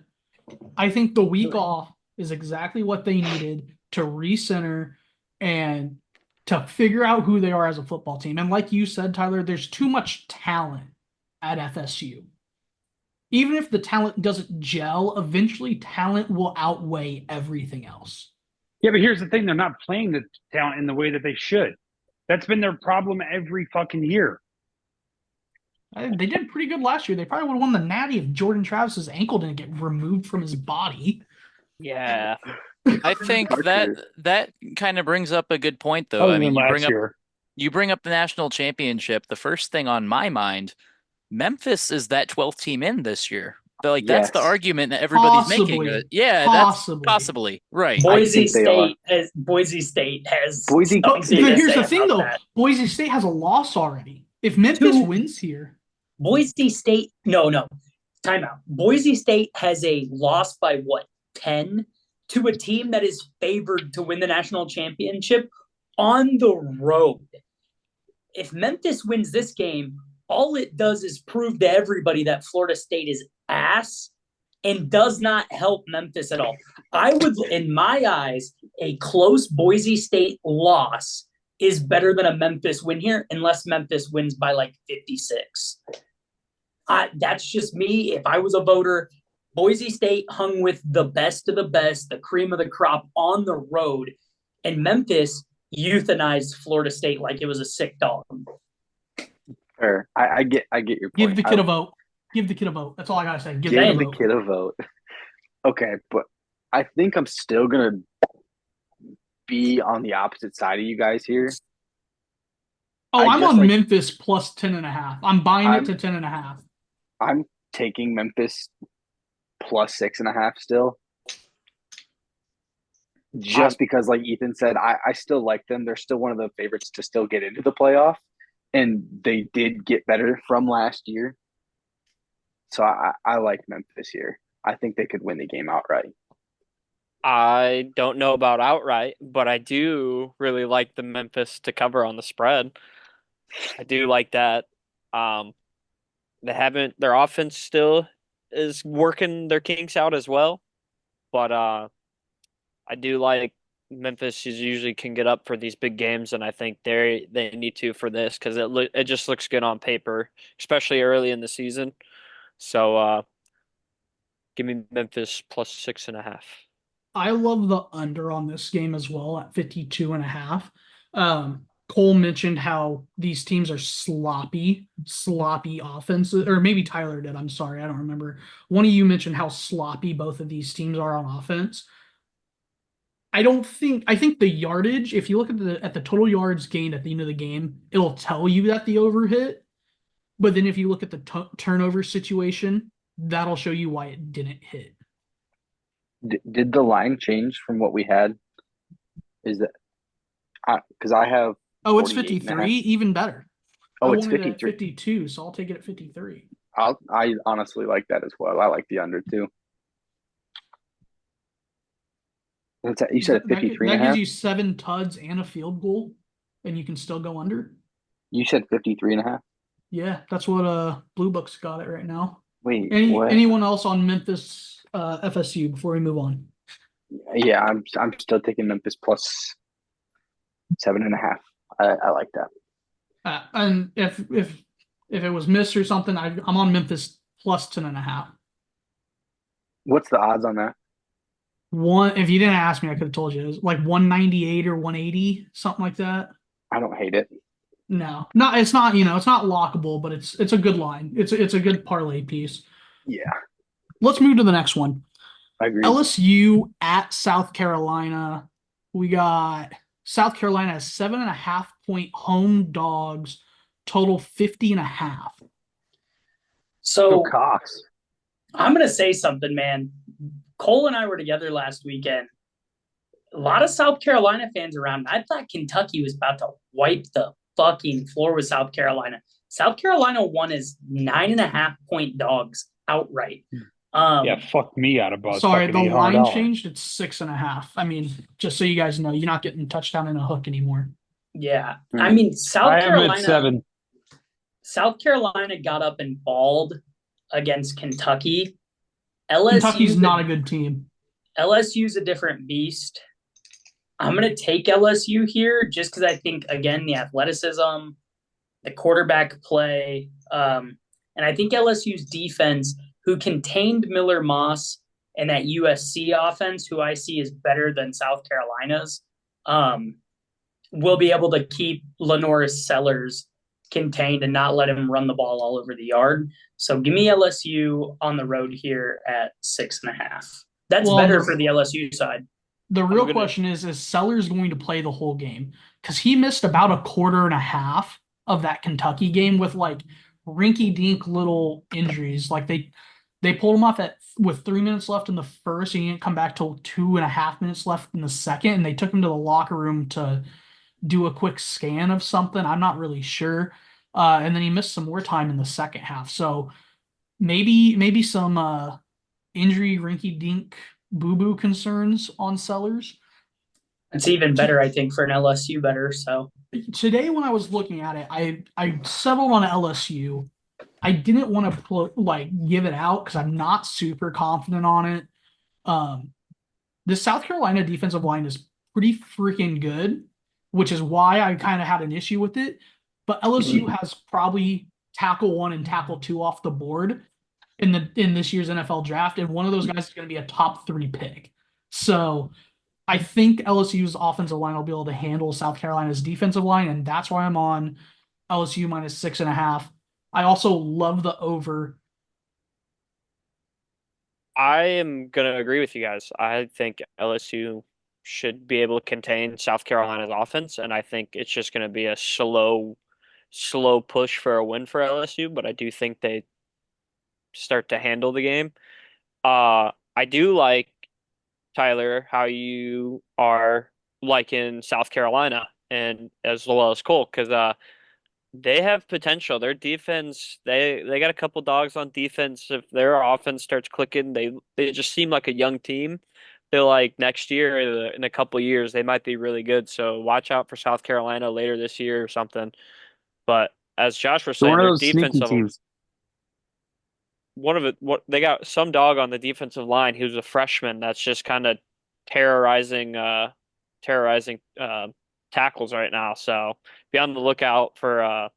I think the week off is exactly what they needed to recenter and to figure out who they are as a football team. And like you said, Tyler, there's too much talent at FSU. Even if the talent doesn't gel, eventually talent will outweigh everything else. Yeah, but here's the thing. They're not playing the talent in the way that they should. That's been their problem every fucking year. They did pretty good last year. They probably would have won the Natty if Jordan Travis's ankle didn't get removed from his body. Yeah. I think that kind of brings up a good point, though. I mean, you bring up the national championship. The first thing on my mind, Memphis is that 12th team in this year. But that's the argument that everybody's making. That's possibly right. Boise State has. Here's the thing, though. Boise State has a loss already. If Memphis wins here, Boise State. No. Timeout. Boise State has a loss by 10 to a team that is favored to win the national championship on the road. If Memphis wins this game, all it does is prove to everybody that Florida State is ass and does not help Memphis at all. I would, in my eyes, a close Boise State loss is better than a Memphis win here, unless Memphis wins by 56. That's just me. If I was a voter, Boise State hung with the best of the best, the cream of the crop on the road, and Memphis euthanized Florida State like it was a sick dog. Fair. I get your point. Give the kid a vote. Give the kid a vote. That's all I gotta say. Give Give the the kid a vote. Okay, but I think I'm still gonna be on the opposite side of you guys here. Oh, I'm on Memphis plus 10.5. I'm buying it to 10.5. I'm taking Memphis plus 6.5 still. Just because, like Ethan said, I still like them. They're still one of the favorites to still get into the playoff. And they did get better from last year. So I like Memphis here. I think they could win the game outright. I don't know about outright, but I do really like the Memphis to cover on the spread. I do like that. Their offense still is working their kinks out as well, but I do like Memphis usually can get up for these big games, and I think they need to for this because it just looks good on paper, especially early in the season. So give me Memphis plus 6.5. I love the under on this game as well at 52.5. Cole mentioned how these teams are sloppy offenses, or maybe Tyler did. I'm sorry, I don't remember. One of you mentioned how sloppy both of these teams are on offense. I think the yardage, if you look at the total yards gained at the end of the game, it'll tell you that the over hit. But then if you look at the turnover situation, that'll show you why it didn't hit. Did the line change from what we had? Is that because I have? Oh, it's 53, even better. Oh, it's 53. 52, so I'll take it at 53. I honestly like that as well. I like the under too. You said 53 that gives you 7 tuds and a field goal, and you can still go under. You said 53.5? Yeah, that's what Blue Book's got it right now. Wait, anyone else on Memphis FSU before we move on? Yeah, I'm still taking Memphis plus 7.5. I like that. And if it was missed or something, I'm on Memphis plus 10.5. What's the odds on that? If you didn't ask me, I could have told you. It was like 198 or 180, something like that. I don't hate it. No, it's not. It's not lockable, but it's a good line. It's a good parlay piece. Yeah. Let's move to the next one. I agree. LSU at South Carolina. We got South Carolina as 7.5-point home dogs, total 50.5. So Cox. I'm gonna say something, man. Cole and I were together last weekend. A lot of South Carolina fans around. I thought Kentucky was about to wipe the fucking floor with South Carolina. South Carolina won as 9.5-point dogs outright. Yeah, fuck me out of Buzz. Sorry, the line changed. It's 6.5. I mean, just so you guys know, you're not getting touchdown and a hook anymore. Yeah, I mean, South Carolina. At 7. South Carolina got up and balled against Kentucky. Kentucky's not a good team. LSU's a different beast. I'm going to take LSU here just because I think, again, the athleticism, the quarterback play, and I think LSU's defense, who contained Miller Moss and that USC offense, who I see is better than South Carolina's, will be able to keep Lenoris Sellers contained and not let him run the ball all over the yard. So give me LSU on the road here at 6.5. That's better for the LSU side. The real question is Sellers going to play the whole game? Because he missed about a quarter and a half of that Kentucky game with like rinky-dink little injuries. Like they pulled him off with 3 minutes left in the first. He didn't come back till 2.5 minutes left in the second, and they took him to the locker room to do a quick scan of something. I'm not really sure. And then he missed some more time in the second half. So maybe some injury rinky-dink boo-boo concerns on Sellers. It's even better, I think, for an LSU better. So today when I was looking at it, I settled on LSU. I didn't want to give it out because I'm not super confident on it. The South Carolina defensive line is pretty freaking good, which is why I kind of had an issue with it. But LSU has probably tackle 1 and tackle 2 off the board in this year's NFL draft, and one of those guys is going to be a top 3 pick. So I think LSU's offensive line will be able to handle South Carolina's defensive line, and that's why I'm on LSU minus 6.5. I also love the over I am going to agree with you guys. I think LSU should be able to contain South Carolina's offense, and I think it's just going to be a slow push for a win for LSU, but I do think they start to handle the game. I do like, Tyler, how you are liking South Carolina and as well as Cole, because they have potential. Their defense, they got a couple dogs on defense. If their offense starts clicking, they just seem like a young team. They're like next year, in a couple years, they might be really good. So watch out for South Carolina later this year or something. But as Josh was They're saying, one of their those sneaky defensive teams. what they got some dog on the defensive line who's a freshman that's just kind of terrorizing tackles right now. So be on the lookout for a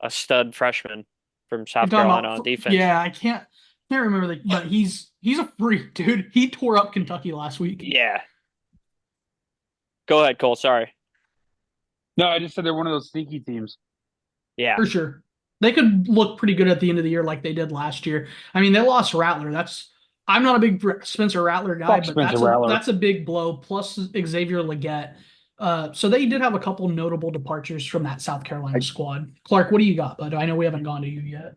stud freshman from You're South talking Carolina about, on defense. yeah, I can't remember but he's a freak, dude. He tore up Kentucky last week. Yeah. Go ahead, Cole. Sorry. No, I just said they're one of those sneaky teams. Yeah. For sure. They could look pretty good at the end of the year like they did last year. I mean, they lost Rattler. I'm not a big Spencer Rattler guy, but that's a big blow. Plus Xavier Legette. So they did have a couple notable departures from that South Carolina squad. Clark, what do you got? But I know we haven't gone to you yet.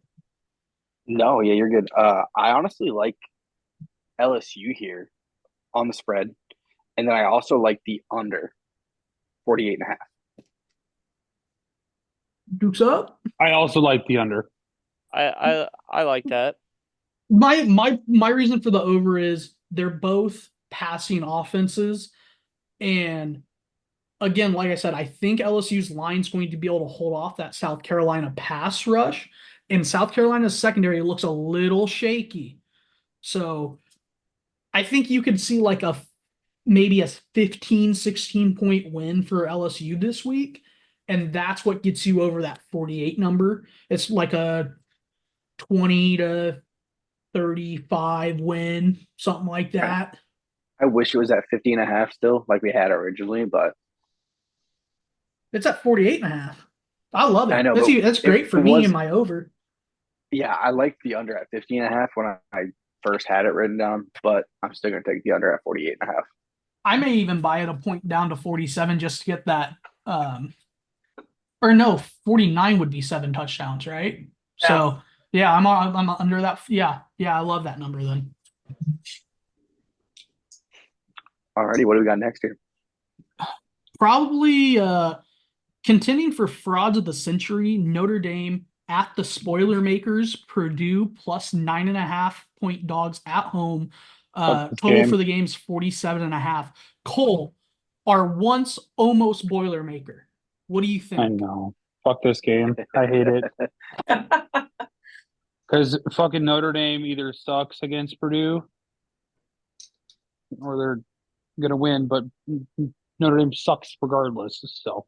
No, yeah, you're good. I honestly like LSU here on the spread. And then I also like the under 48.5. Dukes up. I also like the under. I like that. My reason for the over is they're both passing offenses. And again, like I said, I think LSU's line's going to be able to hold off that South Carolina pass rush. And South Carolina's secondary looks a little shaky. So I think you could see like maybe a 15, 16 point win for LSU this week. And that's what gets you over that 48 number. It's like a 20 to 35 win, something like that. I wish it was at 50.5 still, like we had originally, but it's at 48.5. I love it. I know, that's great for me and my over. Yeah, I like the under at 50.5 when I first had it written down, but I'm still going to take the under at 48.5. I may even buy it a point down to 47 just to get that. Or no, 49 would be 7 touchdowns, right? Yeah. So yeah, I'm under that. Yeah, I love that number then. Alrighty, what do we got next here? Probably contending for frauds of the century, Notre Dame at the spoiler makers, Purdue plus 9.5 point dogs at home. Total for the game's 47.5. Cole, our once almost Boilermaker. What do you think? I know. Fuck this game. I hate it. Because fucking Notre Dame either sucks against Purdue or they're going to win, but Notre Dame sucks regardless. So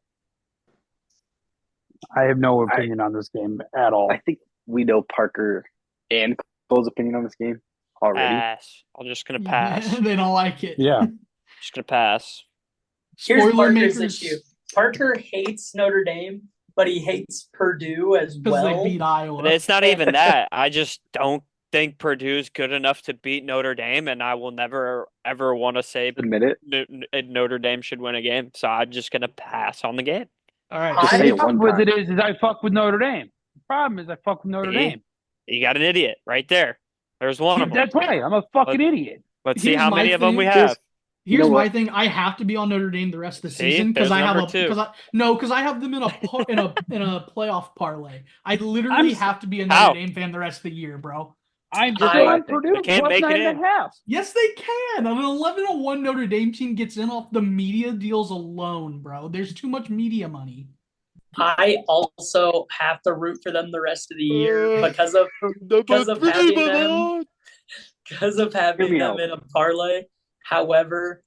I have no opinion on this game at all. I think we know Parker and Cole's opinion on this game already. Pass. I'm just going to pass. They don't like it. Yeah. Just going to pass. Here's Parker's issue. Parker hates Notre Dame, but he hates Purdue as well. Because they beat Iowa. But it's not even that. I just don't think Purdue's good enough to beat Notre Dame, and I will never, ever want to say admit it. Notre Dame should win a game. So I'm just going to pass on the game. All right. The problem with it is I fuck with Notre Dame. The problem is I fuck with Notre Dame. You got an idiot right there. There's one of them. That's right. I'm a fucking idiot. Let's see how many of them we have. Here's my thing. I have to be on Notre Dame the rest of the season because I have I have them in a playoff parlay. I literally have to be a Notre Dame fan the rest of the year, bro. I'm still on Purdue. Can't make it in. Yes, they can. An 11-1 Notre Dame team gets in off the media deals alone, bro. There's too much media money. I also have to root for them the rest of the year because of having them in a parlay. However,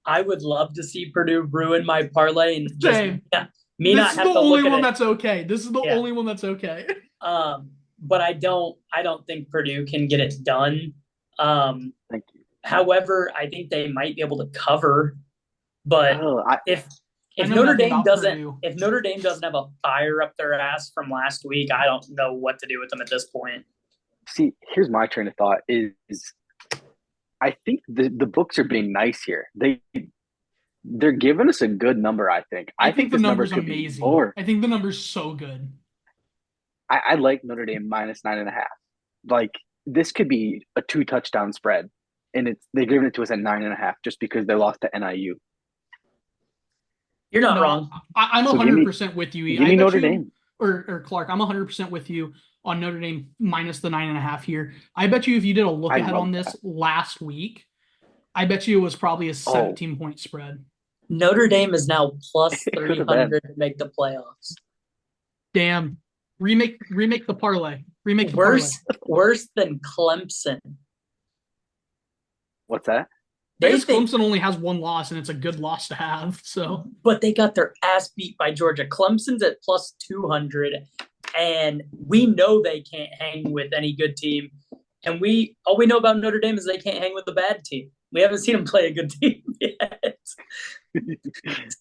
I would love to see Purdue ruin my parlay and just This is the only one that's okay. But I don't think Purdue can get it done. Thank you. However, I think they might be able to cover. But if Notre Dame doesn't have a fire up their ass from last week, I don't know what to do with them at this point. See, here's my train of thought is I think the books are being nice here. They're giving us a good number, I think. I think the this number number's could amazing. be more. I think the number's so good. I like Notre Dame minus 9.5. Like, this could be a 2-touchdown spread, and they're giving it to us at 9.5 just because they lost to NIU. You're not wrong. I'm 100% with you. Give me Notre Dame. Or Clark, I'm 100% with you on Notre Dame minus the 9.5 here. I bet you if you did a look ahead on this last week, I bet you it was probably a 17-point spread. Notre Dame is now plus 300 to make the playoffs. Damn. Remake the parlay. Remake the worse than Clemson. What's that? Clemson only has one loss, and it's a good loss to have. So, but they got their ass beat by Georgia. Clemson's at plus 200, and we know they can't hang with any good team. And all we know about Notre Dame is they can't hang with a bad team. We haven't seen them play a good team yet.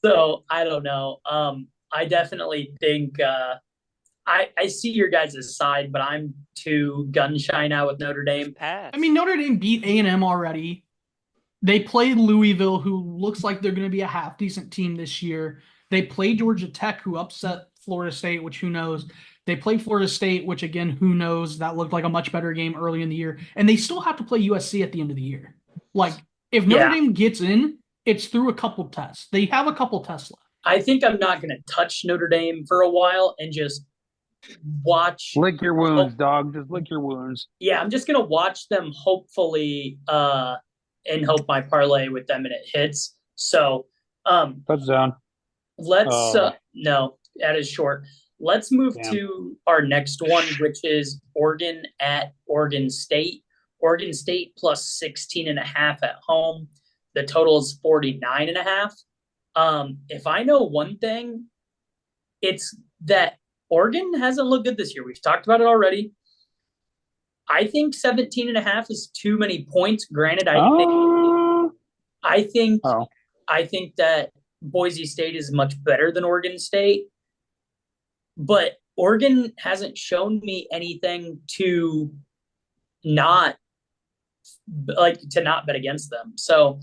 So I don't know. I definitely think I see your guys' side, but I'm too gun shy now with Notre Dame. I mean, Notre Dame beat A&M already. They played Louisville, who looks like they're going to be a half-decent team this year. They played Georgia Tech, who upset Florida State, which who knows. They played Florida State, which, again, who knows. That looked like a much better game early in the year. And they still have to play USC at the end of the year. Like, if Notre Dame gets in, it's through a couple tests. They have a couple tests left. I think I'm not going to touch Notre Dame for a while and just watch. Lick your wounds, dog. Just lick your wounds. Yeah, I'm just going to watch them, hopefully, and hope my parlay with them and it hits. So, touchdown. Let's no, that is short. Let's move to our next one, which is Oregon at Oregon State. Oregon State plus 16.5 at home. The total is 49.5. If I know one thing, it's that Oregon hasn't looked good this year. We've talked about it already. I think 17.5 is too many points. Granted, I think that Boise State is much better than Oregon State, but Oregon hasn't shown me anything to not bet against them. So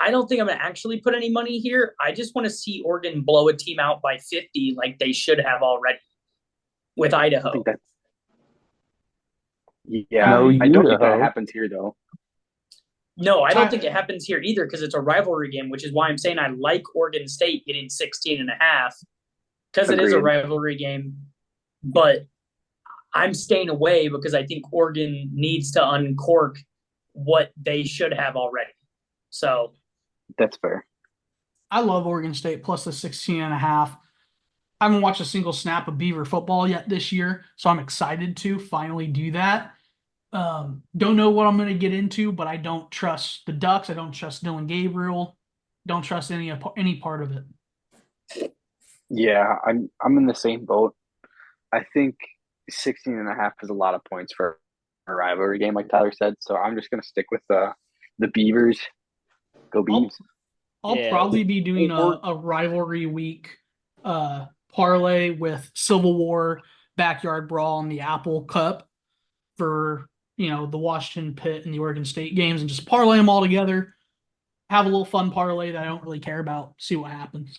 I don't think I'm going to actually put any money here. I just want to see Oregon blow a team out by 50 like they should have already with Idaho. I think that's I don't think that happens here, though. No, I don't think it happens here either because it's a rivalry game, which is why I'm saying I like Oregon State getting 16.5 because it is a rivalry game. But I'm staying away because I think Oregon needs to uncork what they should have already. So that's fair. I love Oregon State plus the 16.5. I haven't watched a single snap of Beaver football yet this year, so I'm excited to finally do that. Don't know what I'm going to get into, but I don't trust the Ducks. I don't trust Dylan Gabriel. Don't trust any part of it. Yeah, I'm in the same boat. I think 16.5 is a lot of points for a rivalry game, like Tyler said. So I'm just going to stick with the Beavers. Go Beavs. I'll probably be doing a rivalry week parlay with Civil War backyard brawl in the Apple Cup for the Washington Pitt and the Oregon State games, and just parlay them all together. Have a little fun parlay that I don't really care about. See what happens.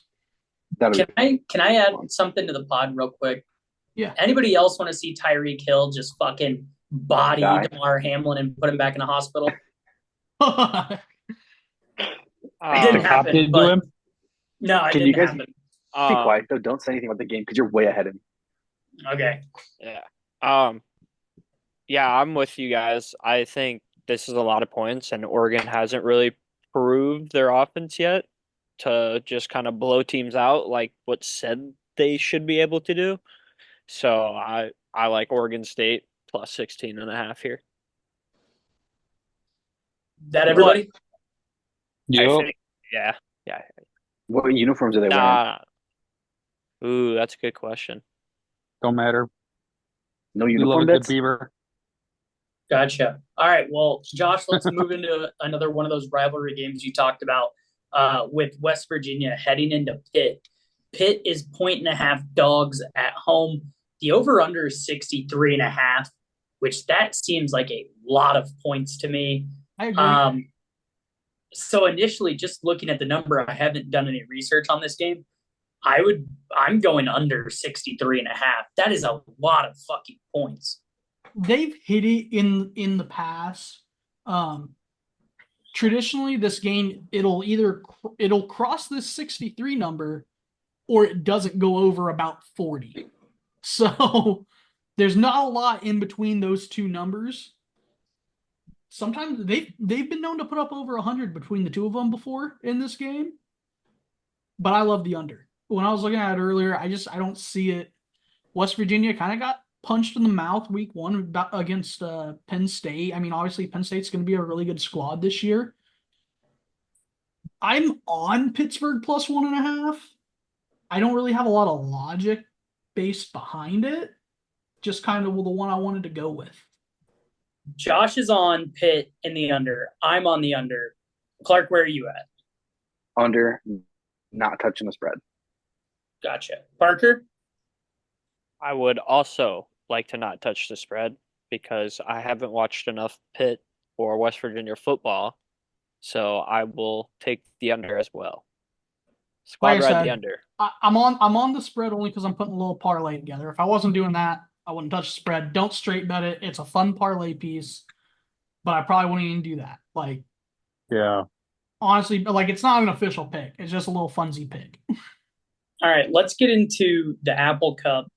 Can I add something to the pod real quick? Yeah. Anybody else want to see Tyreek Hill just fucking body DeMar Hamlin and put him back in a hospital? It didn't happen. But no, it didn't happen. Be quiet though. Don't say anything about the game because you're way ahead of me. Okay. Yeah. Yeah, I'm with you guys. I think this is a lot of points, and Oregon hasn't really proved their offense yet to just kind of blow teams out like what said they should be able to do. So I like Oregon State plus 16.5 here. That everybody? Yep. Yeah. What uniforms are they wearing? Ooh, that's a good question. Don't matter. No uniform bits? Beaver. Gotcha. All right. Well, Josh, let's move into another one of those rivalry games you talked about with West Virginia heading into Pitt. Pitt is 1.5 dogs at home. The over-under is 63.5, which that seems like a lot of points to me. I agree. So initially, just looking at the number, I haven't done any research on this game. I'm going under 63.5. That is a lot of fucking points. They've hit it in the past. Traditionally, this game it'll cross this 63 number, or it doesn't go over about 40. So there's not a lot in between those two numbers. Sometimes they've been known to put up over 100 between the two of them before in this game. But I love the under. When I was looking at it earlier, I don't see it. West Virginia kind of got punched in the mouth week 1 against Penn State. I mean, obviously Penn State's going to be a really good squad this year. I'm on Pittsburgh plus 1.5. I don't really have a lot of logic based behind it. Just kind of the one I wanted to go with. Josh is on Pitt in the under. I'm on the under. Clark, where are you at? Under, not touching the spread. Gotcha. Parker? I would also like to not touch the spread because I haven't watched enough Pitt or West Virginia football. So I will take the under as well. Squad ride the under. I'm on the spread only because I'm putting a little parlay together. If I wasn't doing that, I wouldn't touch the spread. Don't straight bet it. It's a fun parlay piece, but I probably wouldn't even do that. Like, yeah, honestly, like it's not an official pick. It's just a little funsy pick. All right, let's get into the Apple Cup,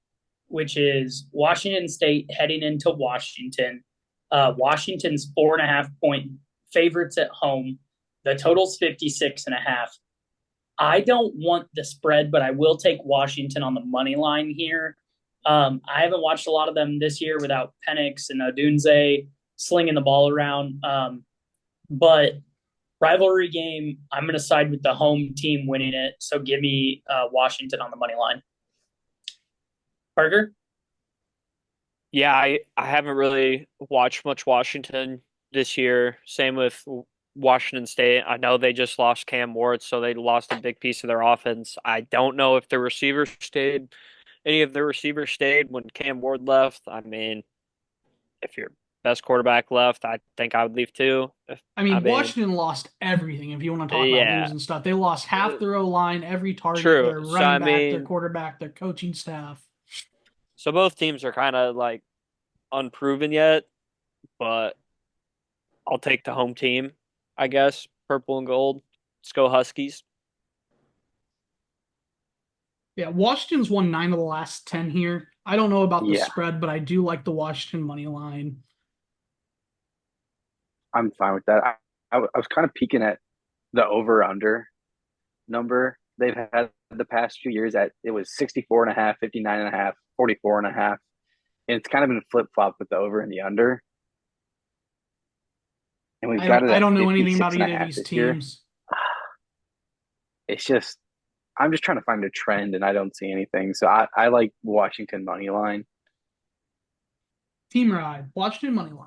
which is Washington State heading into Washington. Washington's 4.5-point favorites at home. The total's 56.5. I don't want the spread, but I will take Washington on the money line here. I haven't watched a lot of them this year without Penix and Odunze slinging the ball around. But rivalry game, I'm going to side with the home team winning it. So give me Washington on the money line. Parker? Yeah, I haven't really watched much Washington this year. Same with Washington State. I know they just lost Cam Ward, so they lost a big piece of their offense. I don't know if any of the receivers stayed when Cam Ward left. I mean, if your best quarterback left, I think I would leave too. Washington lost everything. If you want to talk about losing stuff, they lost half their O-line, every target, their running back, their quarterback, their coaching staff. So both teams are kind of like unproven yet, but I'll take the home team, I guess. Purple and gold. Let's go Huskies. Yeah, Washington's won 9 of the last 10 here. I don't know about the spread, but I do like the Washington money line. I'm fine with that. I was kind of peeking at the over-under number they've had the past few years. It was 64.5, 59.5, 44.5. And it's kind of been flip-flop with the over and the under. And we've got it. I don't know anything about either of these teams. It's just, I'm just trying to find a trend, and I don't see anything. So I like Washington money line. Team ride, Washington money line.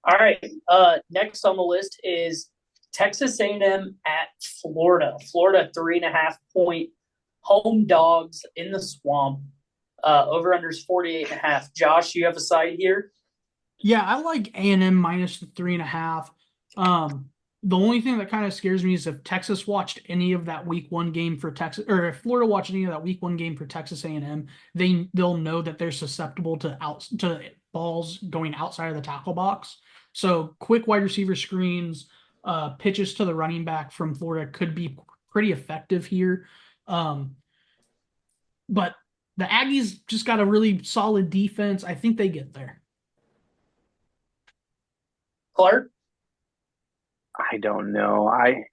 All right. Next on the list is Texas A&M at Florida. Florida 3.5-point home dogs in the swamp. Over unders 48.5. Josh, you have a side here? Yeah, I like A&M minus the 3.5. The only thing that kind of scares me is if Texas watched any of that week 1 game for Texas, or if Florida watched any of that week 1 game for Texas A&M, they'll know that they're susceptible to balls going outside of the tackle box. So quick wide receiver screens, pitches to the running back from Florida could be pretty effective here. But the Aggies just got a really solid defense. I think they get there. Clark? I don't know. I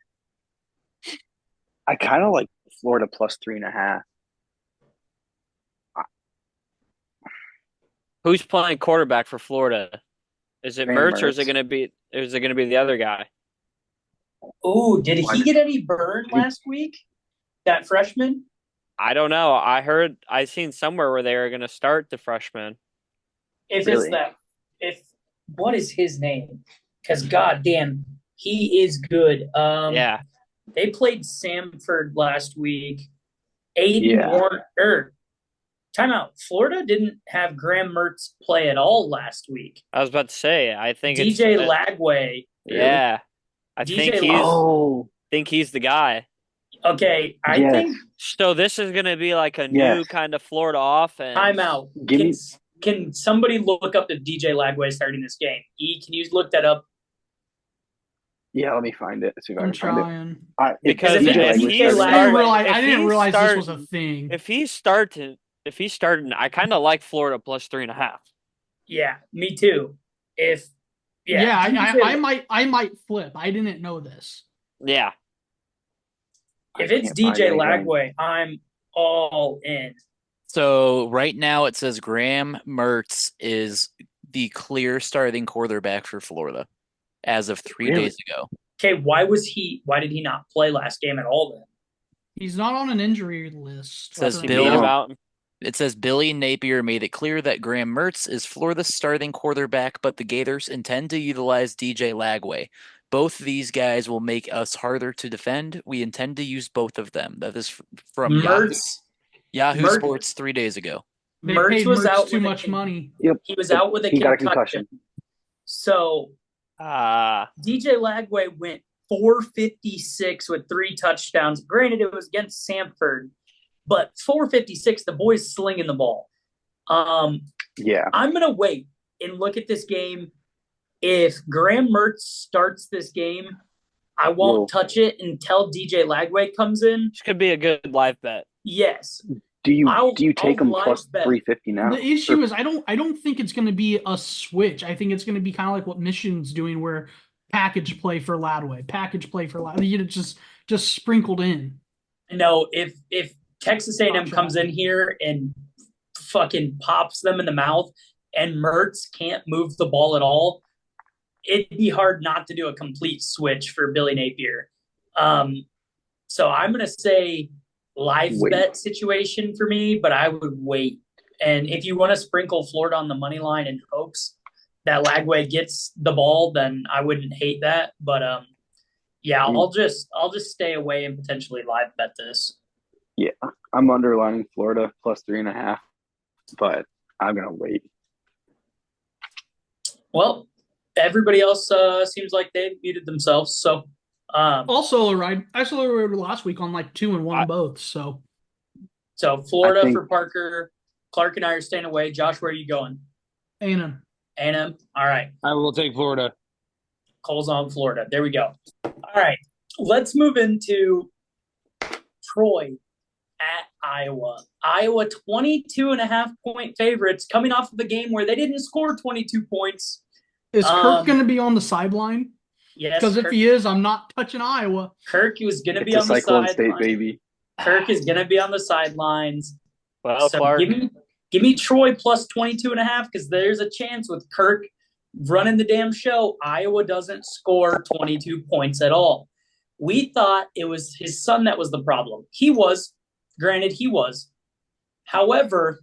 kind of like Florida plus 3.5. Who's playing quarterback for Florida? Is it Mertz, or is it going to be the other guy? Oh, did he get any burn last week? That freshman? I don't know. I seen somewhere where they were going to start the freshman. What is his name? Because goddamn, he is good. Yeah. They played Samford last week. Aiden Warner. Timeout. Florida didn't have Graham Mertz play at all last week. I was about to say, I think DJ it's Lagway. yeah. I think he's the guy. Okay, I think so. This is going to be like a new kind of Florida offense. Timeout. Can somebody look up if DJ Lagway starting this game? Can you look that up? Yeah, let me find it. See if I'm trying. Find it. Because I didn't realize this was a thing. If he's starting, I kind of like Florida plus 3.5. Yeah, me too. I might flip. I didn't know this. Yeah. If it's DJ Lagway, I'm all in. So right now it says Graham Mertz is the clear starting quarterback for Florida as of 3 days ago. Okay, why did he not play last game at all then? He's not on an injury list. It says Billy Napier made it clear that Graham Mertz is Florida's starting quarterback, but the Gators intend to utilize DJ Lagway. Both these guys will make us harder to defend. We intend to use both of them. That is from Yahoo Sports 3 days ago. Mertz was out too much money. Yep. He was out with a concussion. So DJ Lagway went 456 with 3 touchdowns. Granted, it was against Samford, but 456, the boys slinging the ball. I'm going to wait and look at this game. If Graham Mertz starts this game, I won't touch it until DJ Lagway comes in. This could be a good live bet. Yes. Do you take him plus 350 now? The issue is I don't think it's going to be a switch. I think it's going to be kind of like what Mission's doing, where package play for Lagway, just sprinkled in. No, if Texas A&M comes in here and fucking pops them in the mouth, and Mertz can't move the ball at all, it'd be hard not to do a complete switch for Billy Napier. So I'm going to say live bet situation for me, but I would wait. And if you want to sprinkle Florida on the money line in hopes that Lagway gets the ball, then I wouldn't hate that. But I'll just stay away and potentially live bet this. Yeah, I'm underlining Florida plus 3.5, but I'm going to wait. Well, everybody else seems like they muted themselves. So, also a ride. I saw a ride last week on like 2 and 1 both. So Florida for Parker. Clark and I are staying away. Josh, where are you going? A&M. A&M. All right. I will take Florida. Cole's on Florida. There we go. All right. Let's move into Troy at Iowa. Iowa 22.5-point favorites coming off of a game where they didn't score 22 points. Is Kirk going to be on the sideline? Yes. Because if he is, I'm not touching Iowa. Kirk was going to be on the sideline. State, baby. Kirk is going to be on the sidelines. Well, so Clark. Give me Troy plus 22.5, because there's a chance with Kirk running the damn show, Iowa doesn't score 22 points at all. We thought it was his son that was the problem. He was. Granted, he was. However,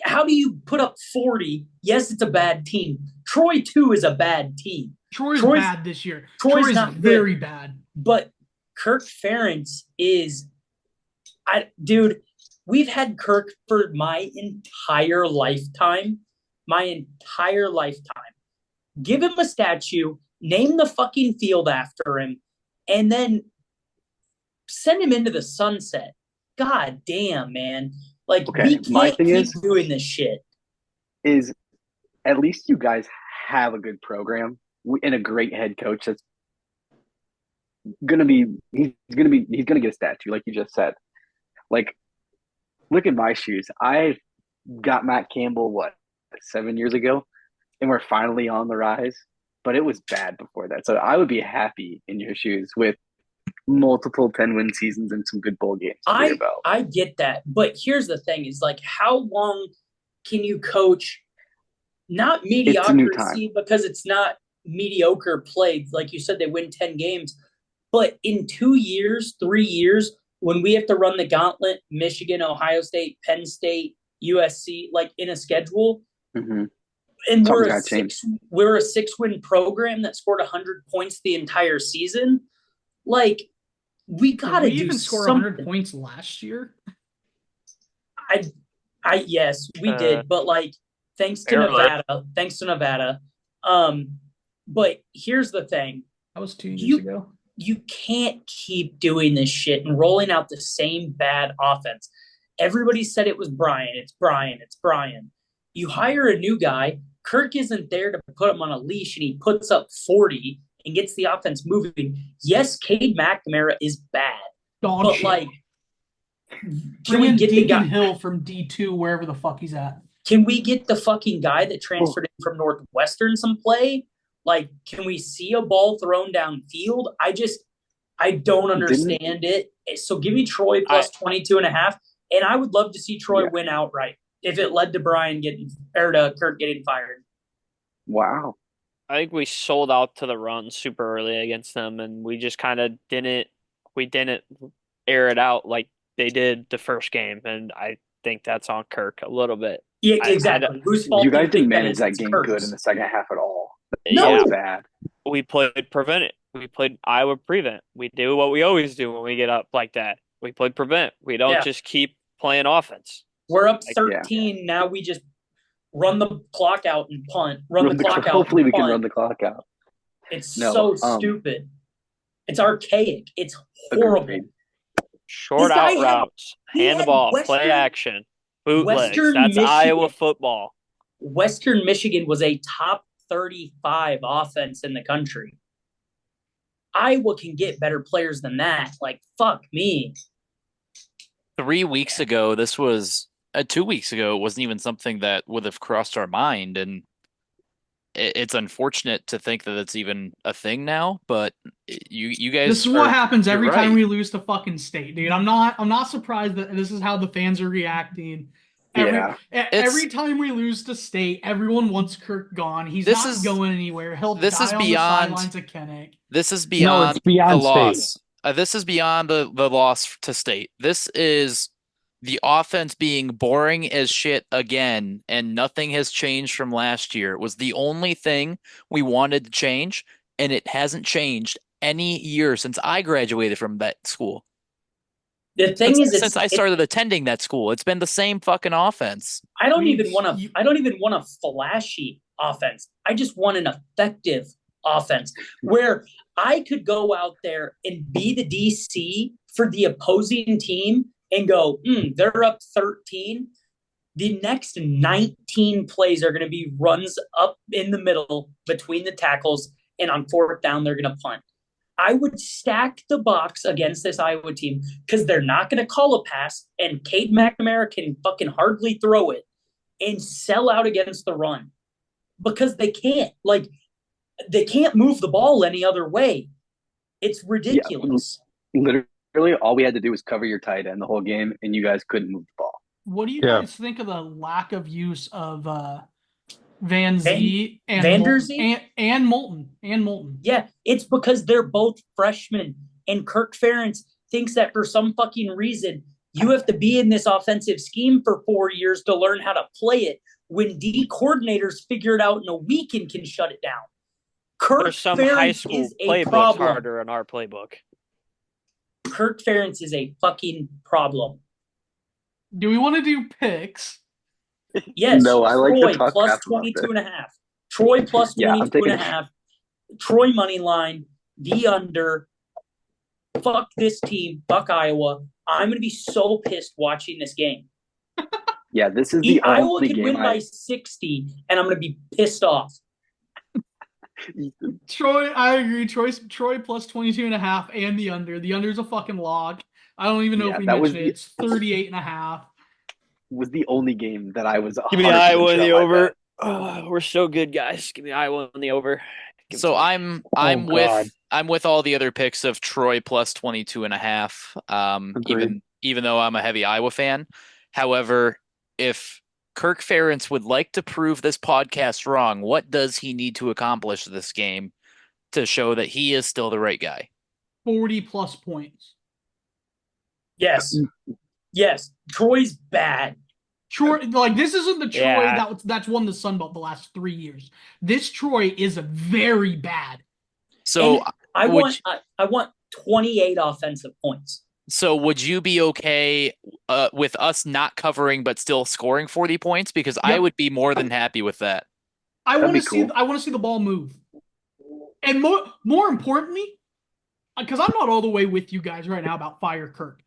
how do you put up 40? Yes, it's a bad team. Troy, too, is a bad team. Troy's bad this year. Troy's not very bad. But Kirk Ferentz is dude, we've had Kirk for my entire lifetime. Give him a statue, name the fucking field after him, and then send him into the sunset. God damn, man. Like, we can't keep doing this shit. Is at least you guys have a good program and a great head coach that's gonna be he's gonna get a statue, like you just said. Like, look at my shoes. I got Matt Campbell 7 years ago, and we're finally on the rise. But it was bad before that. So I would be happy in your shoes with multiple 10-win seasons and some good bowl games. I get that. But here's the thing is, like, how long can you coach not mediocrity, because it's not mediocre play. Like you said, they win 10 games. But in 2 years, 3 years, when we have to run the gauntlet, Michigan, Ohio State, Penn State, USC, like in a schedule, and we're a 6-win program that scored 100 points the entire season. Like, We gotta do even score 100 points last year. Yes, we did, but like thanks to Nevada. But here's the thing. That was 2 years ago. You can't keep doing this shit and rolling out the same bad offense. Everybody said it was Brian. It's Brian. It's Brian. You hire a new guy. Kirk isn't there to put him on a leash, and he puts up 40 and gets the offense moving. Yes, Cade McNamara is bad. But like, can we get the guy Hill from D2 wherever the fuck he's at? Can we get the fucking guy that transferred in from Northwestern some play? Like, can we see a ball thrown downfield? I don't understand it. So give me Troy plus 22.5, and I would love to see Troy win outright if it led to Kirk getting fired. Wow. I think we sold out to the run super early against them, and we just kind of didn't air it out like they did the first game, and I think that's on Kirk a little bit. Yeah, exactly. You guys didn't manage that game good in the second half at all. No, it was bad. We played prevent it. We played Iowa prevent. We do what we always do when we get up like that. We played prevent. We don't just keep playing offense. We're up 13 now. We just run the clock out and punt. Run the clock out. Hopefully, we can run the clock out. It's so stupid. It's archaic. It's horrible. Agreed. Short out routes, hand the ball, play action, bootlegs. That's Iowa football. Western Michigan was a top 35 offense in the country. Iowa can get better players than that. Like, fuck me. 3 weeks ago, this was 2 weeks ago, it wasn't even something that would have crossed our mind. And it's unfortunate to think that it's even a thing now, but you guys. This is what happens every time we lose to fucking State, dude. I'm not surprised that this is how the fans are reacting. Every time we lose to State, everyone wants Kirk gone. He's not going anywhere. He'll die on the sidelines of Kinnick. This is beyond the loss. This is beyond the loss to State. This is the offense being boring as shit again, and nothing has changed from last year. It was the only thing we wanted to change, and it hasn't changed any year since I graduated from that school. The thing since I started attending that school, it's been the same fucking offense. I don't even want a flashy offense. I just want an effective offense where I could go out there and be the DC for the opposing team and go, they're up 13. The next 19 plays are going to be runs up in the middle between the tackles, and on fourth down, they're going to punt. I would stack the box against this Iowa team because they're not going to call a pass, and Cade McNamara can fucking hardly throw it, and sell out against the run because they can't. Like, they can't move the ball any other way. It's ridiculous. Yeah, literally, all we had to do was cover your tight end the whole game, and you guys couldn't move the ball. What do you guys think of the lack of use of Van Zee and Moulton? Yeah, it's because they're both freshmen, and Kirk Ferentz thinks that for some fucking reason you have to be in this offensive scheme for 4 years to learn how to play it when D coordinators figure it out in a week and can shut it down. There's some high school playbooks harder in our playbook. Kirk Ferentz is a fucking problem. Do we want to do picks? Yes. No, I like Troy to talk plus 22.5. Troy plus 22.5. Troy money line. The under. Fuck this team. Fuck Iowa. I'm going to be so pissed watching this game. Yeah, this is the Iowa only can game win by 60, and I'm going to be pissed off. Troy, I agree. Troy plus 22.5 and the under. The under is a fucking log. I don't even know if we mentioned it. It's 38.5. Was the only game that I was. Give me Iowa in the over. Oh, we're so good, guys. Give me Iowa in the over. So I'm with all the other picks of Troy plus 22.5. Even though I'm a heavy Iowa fan. However, if Kirk Ferentz would like to prove this podcast wrong, what does he need to accomplish this game to show that he is still the right guy? 40 plus points. Yes. Troy's bad. Troy, like, this isn't the Troy that's won the Sun Belt the last 3 years. This Troy is very bad. So I want 28 offensive points. So would you be okay with us not covering but still scoring 40 points? Because I would be more than happy with that. I want to see the ball move. And more importantly, because I'm not all the way with you guys right now about fire Kirk.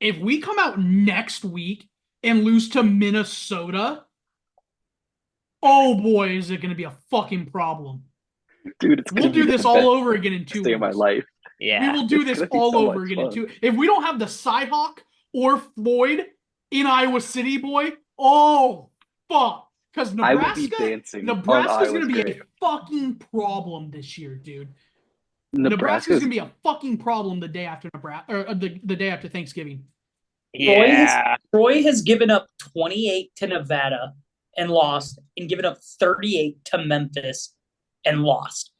If we come out next week and lose to Minnesota, oh boy, is it going to be a fucking problem. Dude, we'll do this all over again in 2 weeks. Of my life. Yeah. We will do this all over again in 2. If we don't have the Cyhawk or Floyd in Iowa City, boy, oh fuck. Because Nebraska's going to be a fucking problem this year, dude. Nebraska's going to be a fucking problem the day after the day after Thanksgiving. Yeah. Troy has given up 28 to Nevada and lost, and given up 38 to Memphis and lost.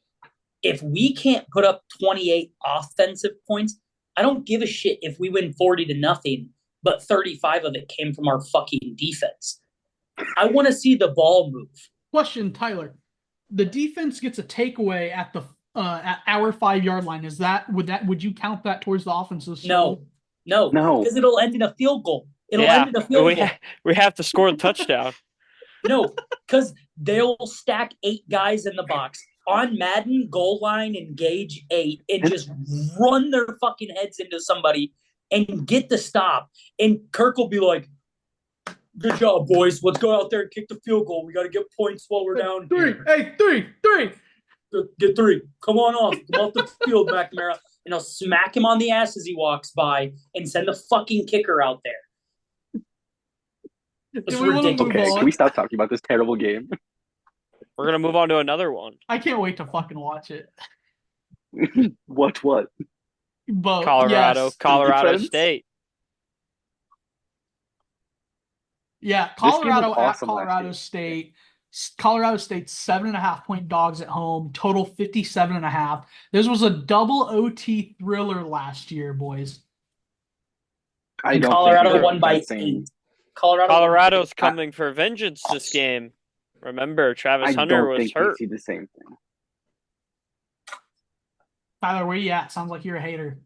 If we can't put up 28 offensive points, I don't give a shit if we win 40-0, but 35 of it came from our fucking defense. I want to see the ball move. Question, Tyler. The defense gets a takeaway at our 5-yard line. Would you count that towards the offensive side? No, because it'll end in a field goal. We have to score the touchdown. No, because they'll stack 8 guys in the box on Madden, goal line, engage 8, and just run their fucking heads into somebody and get the stop. And Kirk will be like, "Good job, boys. Let's go out there and kick the field goal. We got to get points while we're down here. Three. Get 3. Come off the field, McNamara." And he'll smack him on the ass as he walks by and send the fucking kicker out there. It's ridiculous. Okay, can we stop talking about this terrible game? We're going to move on to another one. I can't wait to fucking watch it. What? Both. Colorado State. Yeah, Colorado at Colorado State. Colorado State's 7.5-point dogs at home, total 57.5. This was a double OT thriller last year, boys. Colorado won by 8. Colorado's coming for vengeance this game. Remember, Travis Hunter was hurt. I see the same thing. Tyler, where you at? Sounds like you're a hater.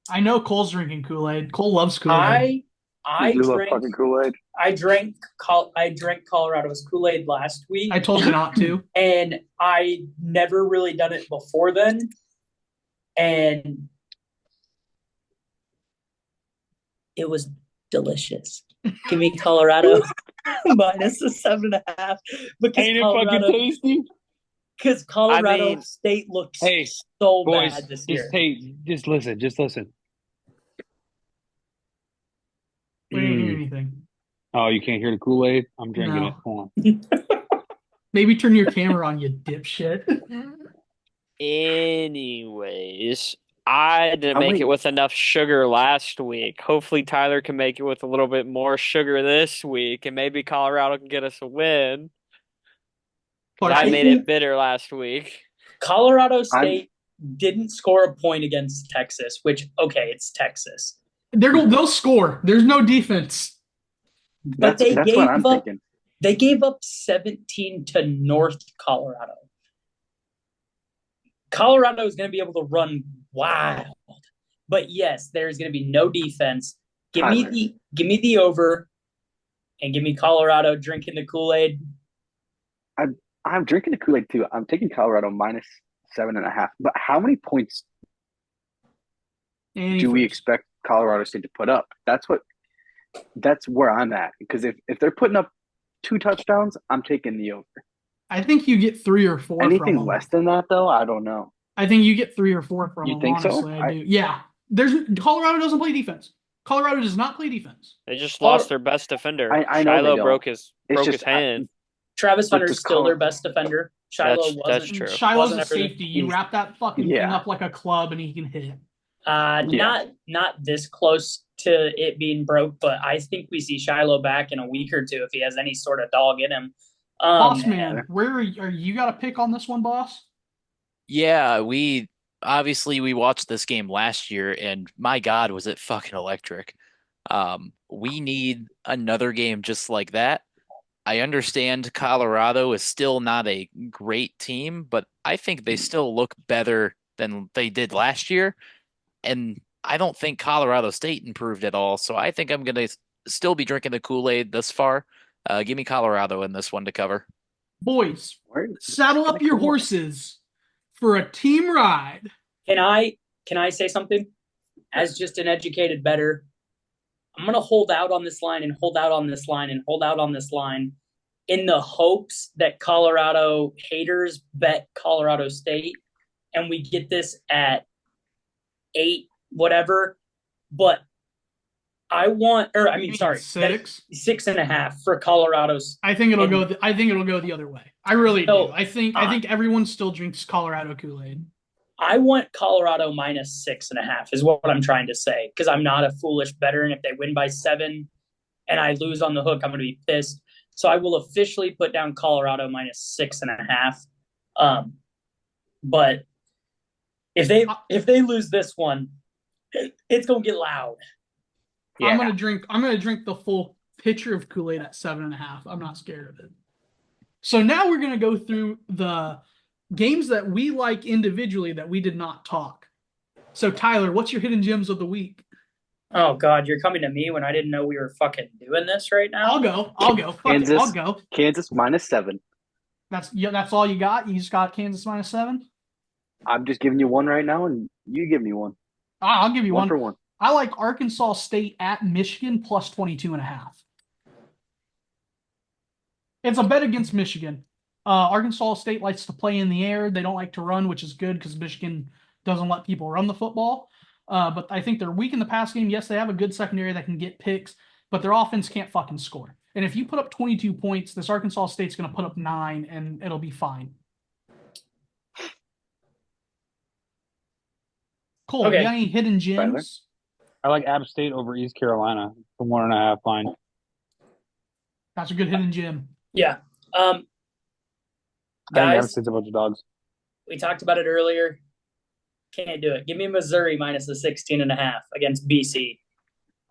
I know Cole's drinking Kool-Aid. Cole loves Kool-Aid. I drank Colorado's Kool-Aid last week. I told you not to. And I never really done it before then. And it was delicious. Give me Colorado minus the 7.5. Because ain't it fucking tasty? Because Colorado State looks so bad this year. Just listen. We didn't hear anything. Oh, you can't hear the Kool-Aid? I'm drinking it. Hold on. Maybe turn your camera on, you dipshit. Anyways, I didn't make it with enough sugar last week. Hopefully Tyler can make it with a little bit more sugar this week, and maybe Colorado can get us a win. But I made it bitter last week. Colorado State didn't score a point against Texas, which, okay, it's Texas. They'll score. There's no defense. But they gave up 17 to North Colorado. Colorado is going to be able to run wild. But yes, there's going to be no defense. Give me the over and give me Colorado drinking the Kool-Aid. I'm drinking the Kool-Aid too. I'm taking Colorado minus 7.5. But how many points do we expect Colorado State to put up? That's where I'm at. Because if they're putting up 2 touchdowns, I'm taking the over. I think you get 3 or 4. Anything less than that, though, I don't know. I think you get 3 or 4 from you them. Think honestly, so? I do. Yeah. Colorado doesn't play defense. Colorado does not play defense. They just lost their best defender. I know Shiloh broke his hand. Travis Hunter's still their best defender. Shiloh wasn't. That's true. Shiloh's a safety. You wrap that fucking thing up like a club and he can hit it. Not this close to it being broke, but I think we see Shiloh back in a week or 2 if he has any sort of dog in him. Boss man, where are you got a pick on this one, boss? Yeah, we watched this game last year, and my God, was it fucking electric. We need another game just like that. I understand Colorado is still not a great team, but I think they still look better than they did last year. And I don't think Colorado State improved at all. So I think I'm going to still be drinking the Kool-Aid thus far. Give me Colorado in this one to cover. Boys, saddle up your horses for a team ride. Can I say something? As just an educated bettor, I'm going to hold out on this line and hold out on this line and hold out on this line in the hopes that Colorado haters bet Colorado State and we get this at 8 whatever. But I want, or I mean, sorry, 6.5 for Colorado's. I think it'll go. I think it'll go the other way. I really do. I think everyone still drinks Colorado Kool-Aid. I want Colorado minus 6.5 is what I'm trying to say, because I'm not a foolish bettor, and if they win by 7 and I lose on the hook, I'm going to be pissed. So I will officially put down Colorado minus 6.5. But if they lose this one, it's going to get loud. Yeah. I'm gonna drink the full pitcher of Kool-Aid at 7.5. I'm not scared of it. So now we're gonna go through the games that we like individually that we did not talk. So Tyler, what's your hidden gems of the week? Oh God, you're coming to me when I didn't know we were fucking doing this right now. I'll go. I'll go. Kansas minus 7. That's all you got? You just got Kansas minus 7? I'm just giving you one right now, and you give me one. I'll give you one. One for one. I like Arkansas State at Michigan plus 22.5. It's a bet against Michigan. Arkansas State likes to play in the air. They don't like to run, which is good because Michigan doesn't let people run the football. But I think they're weak in the pass game. Yes, they have a good secondary that can get picks, but their offense can't fucking score. And if you put up 22 points, this Arkansas State's going to put up 9, and it'll be fine. Cole, Okay. you got any hidden gems? I like App State over East Carolina for 1.5 line. That's a good hidden gem. Yeah. I think App Guys, State's a bunch of dogs. we talked about it earlier. Can't do it. Give me Missouri minus the 16.5 against BC.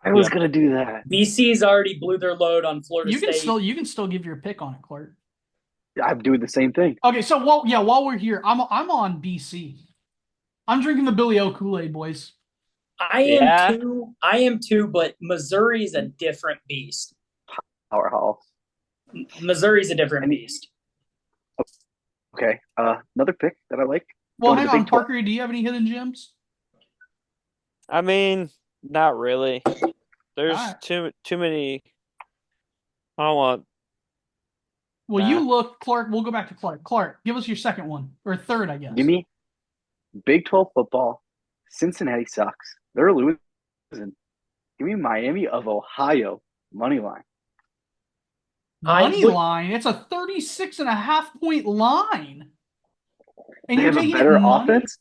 I was gonna do that. BC's already blew their load on Florida State. You can still give your pick on it, Clark. I'm doing the same thing. Okay, so while we're here, I'm on BC. I'm drinking the Billy O Kool-Aid, boys. I am too, but Missouri's a different beast. Powerhouse. Missouri's a different beast. Okay. Another pick that I like. Well, hang on, Parker. Do you have any hidden gems? I mean, not really. There's Right. too many. I don't want. Well, you look, Clark. We'll go back to Clark. Clark, give us your second one or third, I guess. Give me Big 12 football. Cincinnati sucks. They're losing. Give me Miami of Ohio money line. Money line. It's a 36.5 point line. And They you're have a taking better money? offense.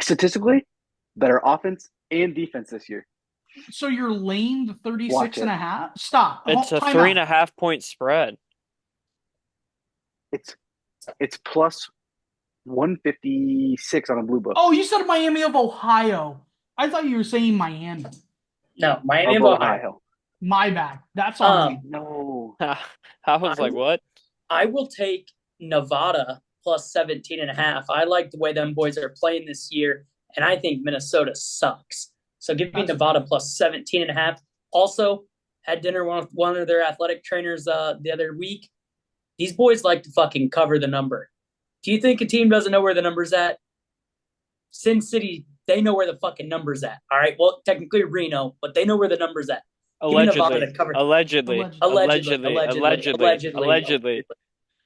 Statistically, better offense and defense this year. So you're laying the 36.5? Stop. It's a Time 3.5 point spread. It's plus 156 on a blue book. Oh, you said Miami of Ohio. I thought you were saying Miami. No, Miami of Ohio. My bad. That's on me. No. I was like, what? I will take Nevada plus 17.5. I like the way them boys are playing this year, and I think Minnesota sucks. So give me Nevada plus 17.5. Also, had dinner with one of their athletic trainers the other week. These boys like to fucking cover the number. Do you think a team doesn't know where the number's at? Sin City, they know where the fucking number's at. All right. Well, technically Reno, but they know where the number's at. Allegedly.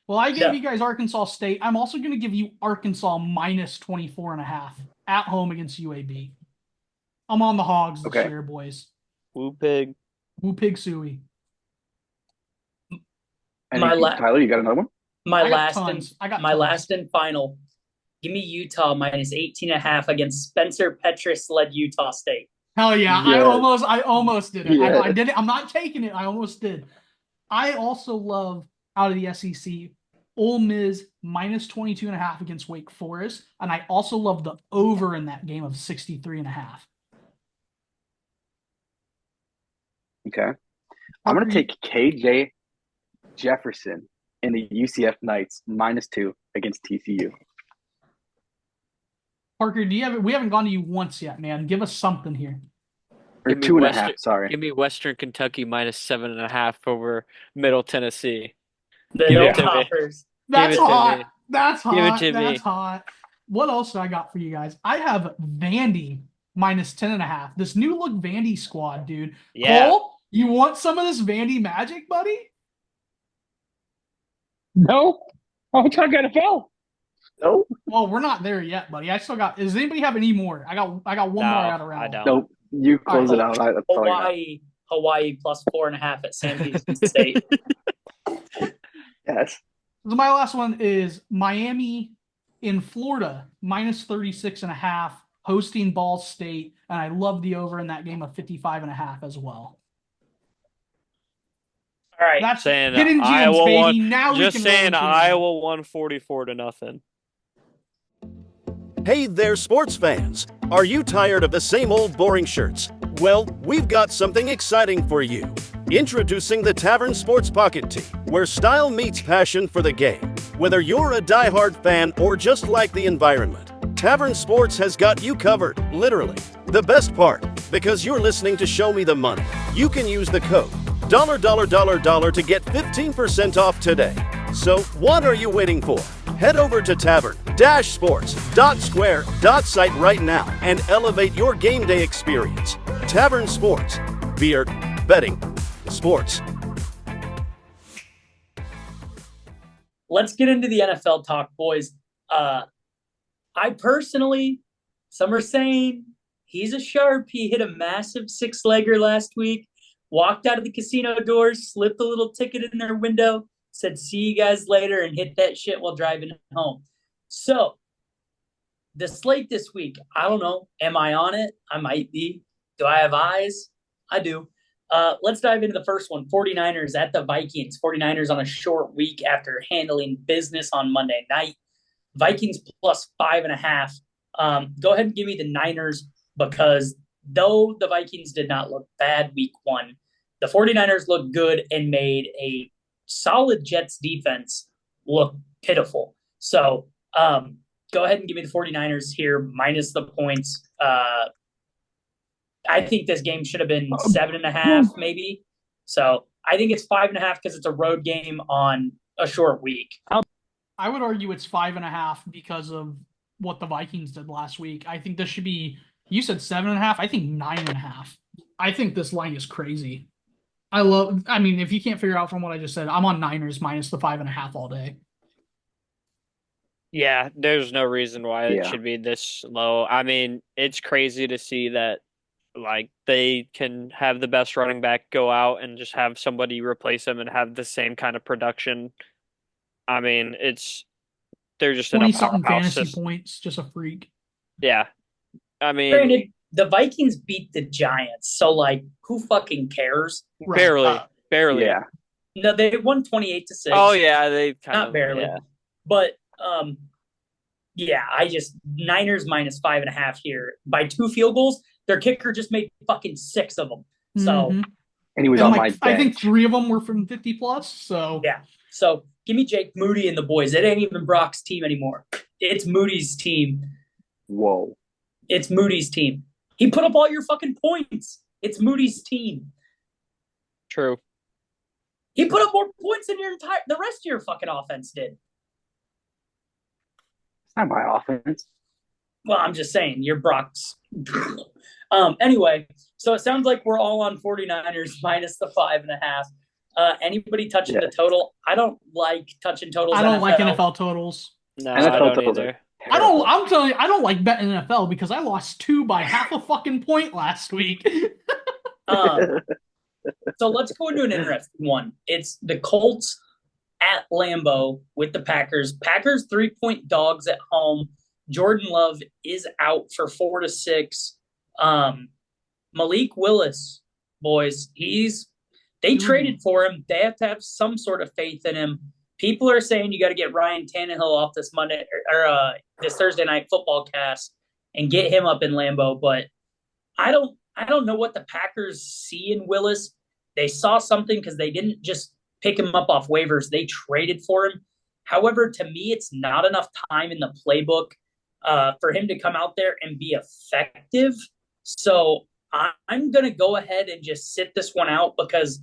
Well, I gave you guys Arkansas State. I'm also going to give you Arkansas minus 24.5 at home against UAB. I'm on the Hogs this year, boys. Woo pig. Woo pig suey. Tyler, you got another one? My last and final. Give me Utah minus 18.5 against Spencer Petras-led Utah State. Hell yeah. Yes. I almost did it. Yeah. I did it. I'm not taking it. I almost did. I also love out of the SEC Ole Miss minus 22.5 against Wake Forest. And I also love the over in that game of 63.5. Okay. I'm going to take KJ Jefferson in the UCF Knights minus 2 against TCU. Parker, we haven't gone to you once yet, man. Give us something here. Or 2.5, sorry. Give me Western Kentucky minus 7.5 over Middle Tennessee. The Give no it to me. toppers. That's Give it to hot. me. That's hot. Give it to That's me. hot. What else do I got for you guys? I have Vandy minus 10.5. This new look Vandy squad, dude. Yeah. Cole, you want some of this Vandy magic, buddy? No. I'll talk NFL. Nope. Well, we're not there yet, buddy. I still got. Does anybody have any more? I got one more out of round. I don't. Nope. You close it out. That's all I got. Hawaii plus 4.5 at Sam Houston State. Yes. So my last one is Miami in Florida minus 36.5 hosting Ball State, and I love the over in that game of 55.5 as well. All right. That's saying hidden gems, Iowa baby. won. Now Just we can saying roll Iowa won 44-0. Hey there, sports fans. Are you tired of the same old boring shirts? Well, we've got something exciting for you. Introducing the Tavern Sports Pocket Tee, where style meets passion for the game. Whether you're a diehard fan or just like the environment, Tavern Sports has got you covered, literally. The best part, because you're listening to Show Me the Money, you can use the code $$ to get 15% off today. So what are you waiting for? Head over to tavern-sports.square.site right now and elevate your game day experience. Tavern Sports. Beer, betting, sports. Let's get into the NFL talk, boys. I personally, some are saying he's a sharp. He hit a massive 6-legger last week, walked out of the casino doors, slipped a little ticket in their window, said, see you guys later, and hit that shit while driving home. So, the slate this week, I don't know. Am I on it? I might be. Do I have eyes? I do. Let's dive into the first one. 49ers at the Vikings. 49ers on a short week after handling business on Monday night. Vikings plus 5.5. Go ahead and give me the Niners, because though the Vikings did not look bad week one, the 49ers looked good and made a solid Jets defense look pitiful. So go ahead and give me the 49ers here minus the points. I think this game should have been 7.5 maybe. So I think it's 5.5 because it's a road game on a short week. I would argue it's 5.5 because of what the Vikings did last week. I think this should be, you said 7.5. I think 9.5. I think this line is crazy. I mean, if you can't figure out from what I just said, I'm on Niners minus the 5.5 all day. Yeah, there's no reason why it should be this low. I mean, it's crazy to see that, like, they can have the best running back go out and just have somebody replace him and have the same kind of production. I mean, they're just in a something powerhouse fantasy points, just a freak. Yeah. I mean, granted, the Vikings beat the Giants, so like, who fucking cares? Barely. Yeah. No, they won 28-6. Oh yeah, they kind not of barely, yeah. But yeah, Niners minus 5.5 here by 2 field goals. Their kicker just made fucking 6 of them. So, and he was on my bench. I think 3 of them were from 50 plus. So yeah. So give me Jake Moody and the boys. It ain't even Brock's team anymore. It's Moody's team. Whoa. It's Moody's team. He put up all your fucking points. It's Moody's team. True. He put up more points than the rest of your fucking offense did. It's not my offense. Well, I'm just saying, you're Brock's. Anyway, so it sounds like we're all on 49ers minus the 5.5. Anybody touching the total? I don't like touching totals. I don't like NFL totals. No, NFL I don't totals either. I'm telling you, I don't like betting NFL because I lost 2 by half a fucking point last week. So let's go into an interesting one. It's the Colts at Lambeau with the Packers. Packers 3-point dogs at home. Jordan Love is out for 4 to 6. Malik Willis, boys, they traded for him. They have to have some sort of faith in him. People are saying you got to get Ryan Tannehill off this Monday or this Thursday night football cast and get him up in Lambeau. But I don't know what the Packers see in Willis. They saw something because they didn't just pick him up off waivers. They traded for him. However, to me, it's not enough time in the playbook. for him to come out there and be effective. So I'm going to go ahead and just sit this one out because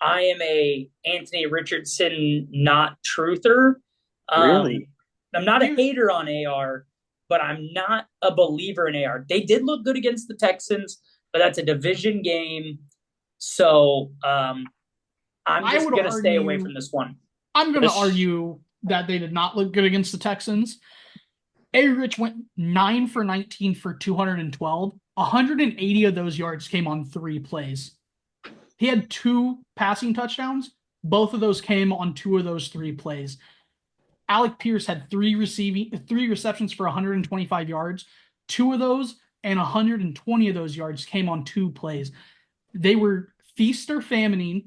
I am a Anthony Richardson not truther. Really? I'm not a hater on AR, but I'm not a believer in AR. They did look good against the Texans, but that's a division game. So I'm just going to stay away from this one. I'm going to argue that they did not look good against the Texans. A-Rich went 9 for 19 for 212. 180 of those yards came on 3 plays. He had 2 passing touchdowns. Both of those came on 2 of those 3 plays. Alec Pierce had 3 receptions for 125 yards. 2 of those and 120 of those yards came on 2 plays. They were feast or famining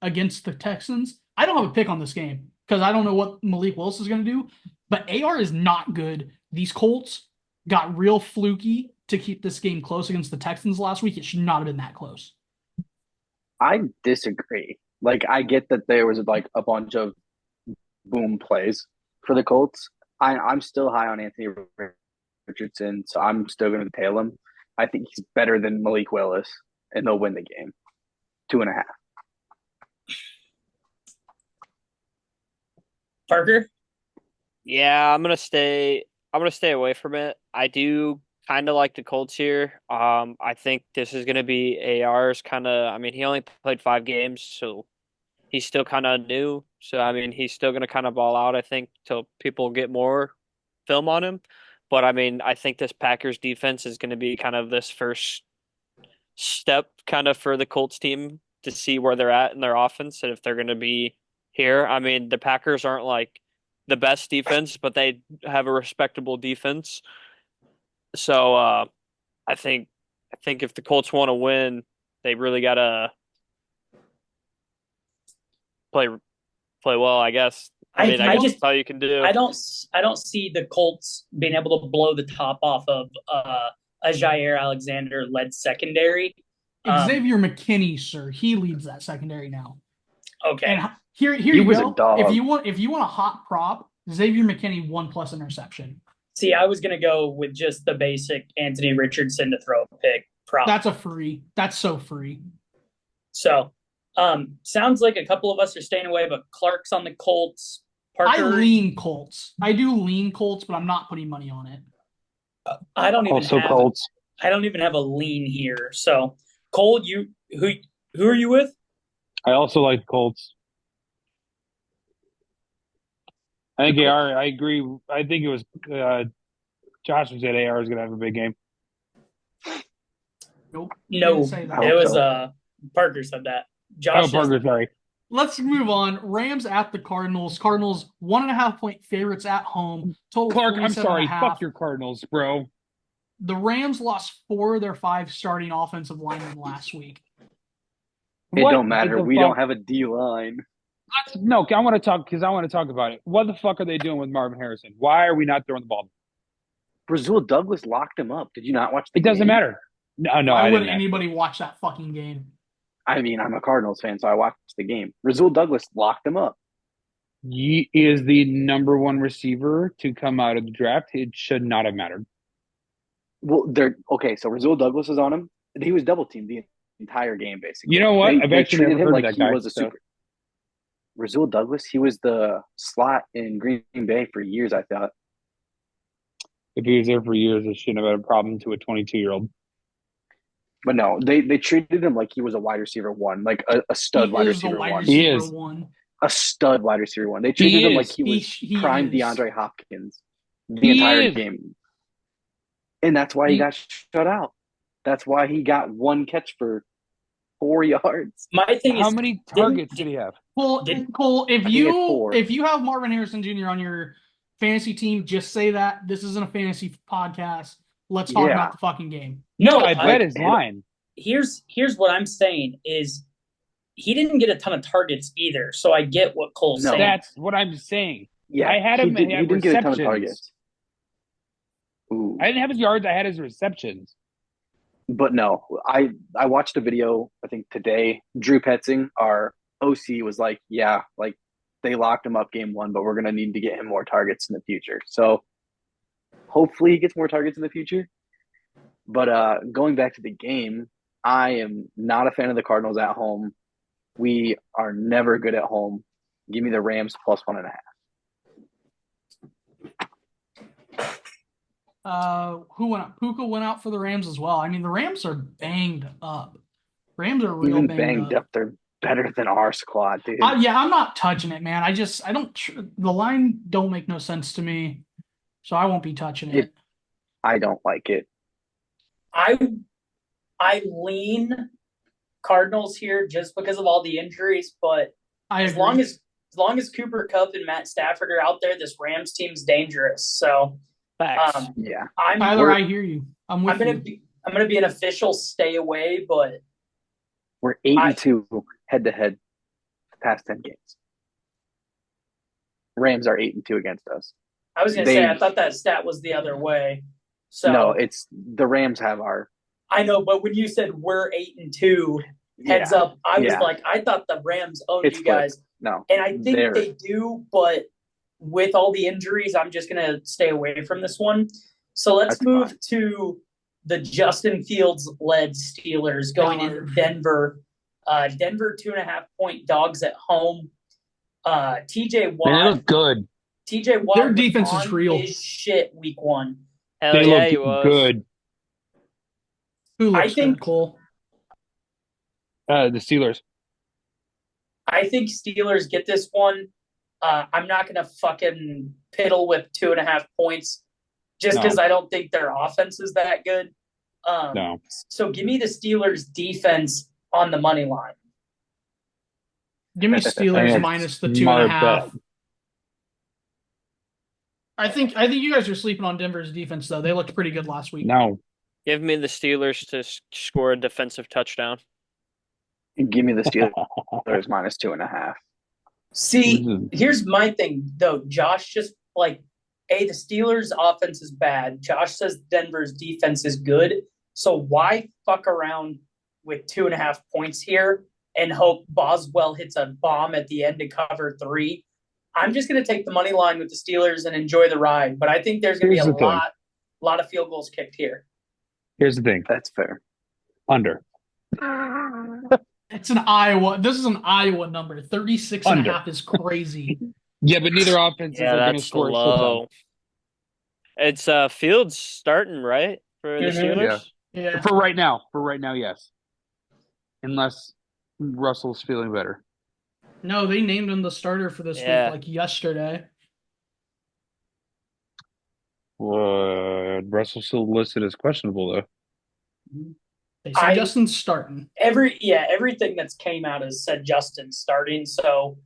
against the Texans. I don't have a pick on this game because I don't know what Malik Willis is going to do, but AR is not good. These Colts got real fluky to keep this game close against the Texans last week. It should not have been that close. I disagree. Like, I get that there was like a bunch of boom plays for the Colts. I'm still high on Anthony Richardson, so I'm still going to tail him. I think he's better than Malik Willis, and they'll win the game. 2.5. Parker? Yeah, I'm gonna stay away from it. I do kind of like the Colts here. I think this is gonna be AR's kind of. I mean, he only played 5 games, so he's still kind of new. So I mean, he's still gonna kind of ball out. I think till people get more film on him. But I mean, I think this Packers defense is gonna be kind of this first step, kind of for the Colts team to see where they're at in their offense and if they're gonna be here. I mean, the Packers aren't like the best defense, but they have a respectable defense. So I think if the Colts want to win, they really gotta play well, I guess. I mean, I guess that's all you can do. I don't see the Colts being able to blow the top off of a Jair Alexander led secondary. Xavier McKinney, sir, he leads that secondary now. Okay. And here you go. If you want a hot prop, Xavier McKinney 1+ interception. See, I was gonna go with just the basic Anthony Richardson to throw a pick prop. That's so free. So sounds like a couple of us are staying away, but Clark's on the Colts. Parker, I lean Colts. I do lean Colts, but I'm not putting money on it. I don't even have Colts. I don't even have a lean here. So Cole, who are you with? I also like Colts. I think AR. I agree. I think it was Josh who said AR is going to have a big game. Nope. No, it was Parker said that. Josh. Oh, Parker, sorry. Let's move on. Rams at the Cardinals. Cardinals 1.5-point favorites at home. Total Clark, I'm sorry. 47.5. Fuck your Cardinals, bro. The Rams lost 4 of their 5 starting offensive linemen last week. It don't matter. We don't have a D line. No, I want to talk about it. What the fuck are they doing with Marvin Harrison? Why are we not throwing the ball? Brazil Douglas locked him up. Did you not watch the game? game? It doesn't matter. No. Why wouldn't anybody watch that fucking game? I mean, I'm a Cardinals fan, so I watched the game. Brazil Douglas locked him up. He is the number 1 receiver to come out of the draft. It should not have mattered. Well, so Brazil Douglas is on him. He was double teamed the entire game, basically. You know what? I've actually never heard of that guy. Brazil Douglas, he was the slot in Green Bay for years, I thought. If he was there for years, it shouldn't have been a problem to a 22-year-old. But no, they treated him like he was a wide receiver 1, like a stud wide receiver 1. He is a stud wide receiver 1. They treated him like he was prime DeAndre Hopkins the entire game. And that's why he got shut out. That's why he got 1 catch for 4 yards. My thing is, how many targets did he have? Cole, if you have Marvin Harrison Jr. on your fantasy team, just say that. This isn't a fantasy podcast. Let's talk about the fucking game. No, I bet his line. Here's what I'm saying is he didn't get a ton of targets either. So I get what Cole's saying. That's what I'm saying. Yeah, I had him. He didn't get a ton of targets. Ooh. I didn't have his yards. I had his receptions. But no, I watched a video, I think today. Drew Petzing, our OC, was like, yeah, like they locked him up game 1, but we're going to need to get him more targets in the future. So Hopefully he gets more targets in the future. But going back to the game, I am not a fan of the Cardinals at home. We are never good at home. Give me the Rams plus 1.5. Puka went out for the Rams as well. I mean, the Rams are banged up. Rams are real Even banged up. they're better than our squad, dude. Yeah, I'm not touching it, man. I don't. The line don't make no sense to me, so I won't be touching it. I don't like it. I lean Cardinals here just because of all the injuries, but as long as Cooper Kupp and Matt Stafford are out there, this Rams team's dangerous. So, yeah, Tyler, I hear you. I'm gonna be an official stay away, but we're 8-2 head to head the past 10 games. Rams are 8-2 against us. I was gonna say I thought that stat was the other way. So no, it's the Rams have our. I know, but when you said we're 8-2, heads up, I was like, I thought the Rams owned you guys. No, and I think they do, but with all the injuries, I'm just gonna stay away from this one. So let's move to the Justin Fields led Steelers going into Denver. Denver 2.5-point dogs at home. TJ Watt. They look good. TJ Watt. Their defense is real. His shit week 1. Hell yeah, he was good. Who looks good, Cole? The Steelers. I think Steelers get this one. I'm not going to fucking piddle with 2.5 points just because I don't think their offense is that good. No. So give me the Steelers defense on the money line. Give me Steelers minus the 2.5. I think you guys are sleeping on Denver's defense, though. They looked pretty good last week. No. Give me the Steelers to score a defensive touchdown. Give me the Steelers minus 2.5. See, here's my thing, though. Josh just the Steelers' offense is bad. Josh says Denver's defense is good. So why fuck around with 2.5 points here and hope Boswell hits a bomb at the end to cover 3? I'm just going to take the money line with the Steelers and enjoy the ride. But I think there's going to be a lot of field goals kicked here. Here's the thing. That's fair. Under. It's an Iowa. This is an Iowa number. 36.5 is crazy. Yeah, but neither offense is going to score. Low. It's Fields starting, right? For the Steelers? Yeah. For right now, yes. Unless Russell's feeling better. No, they named him the starter for this week like yesterday. Russell's still listed as questionable, though. They said Justin's starting. Everything that's came out has said Justin's starting, so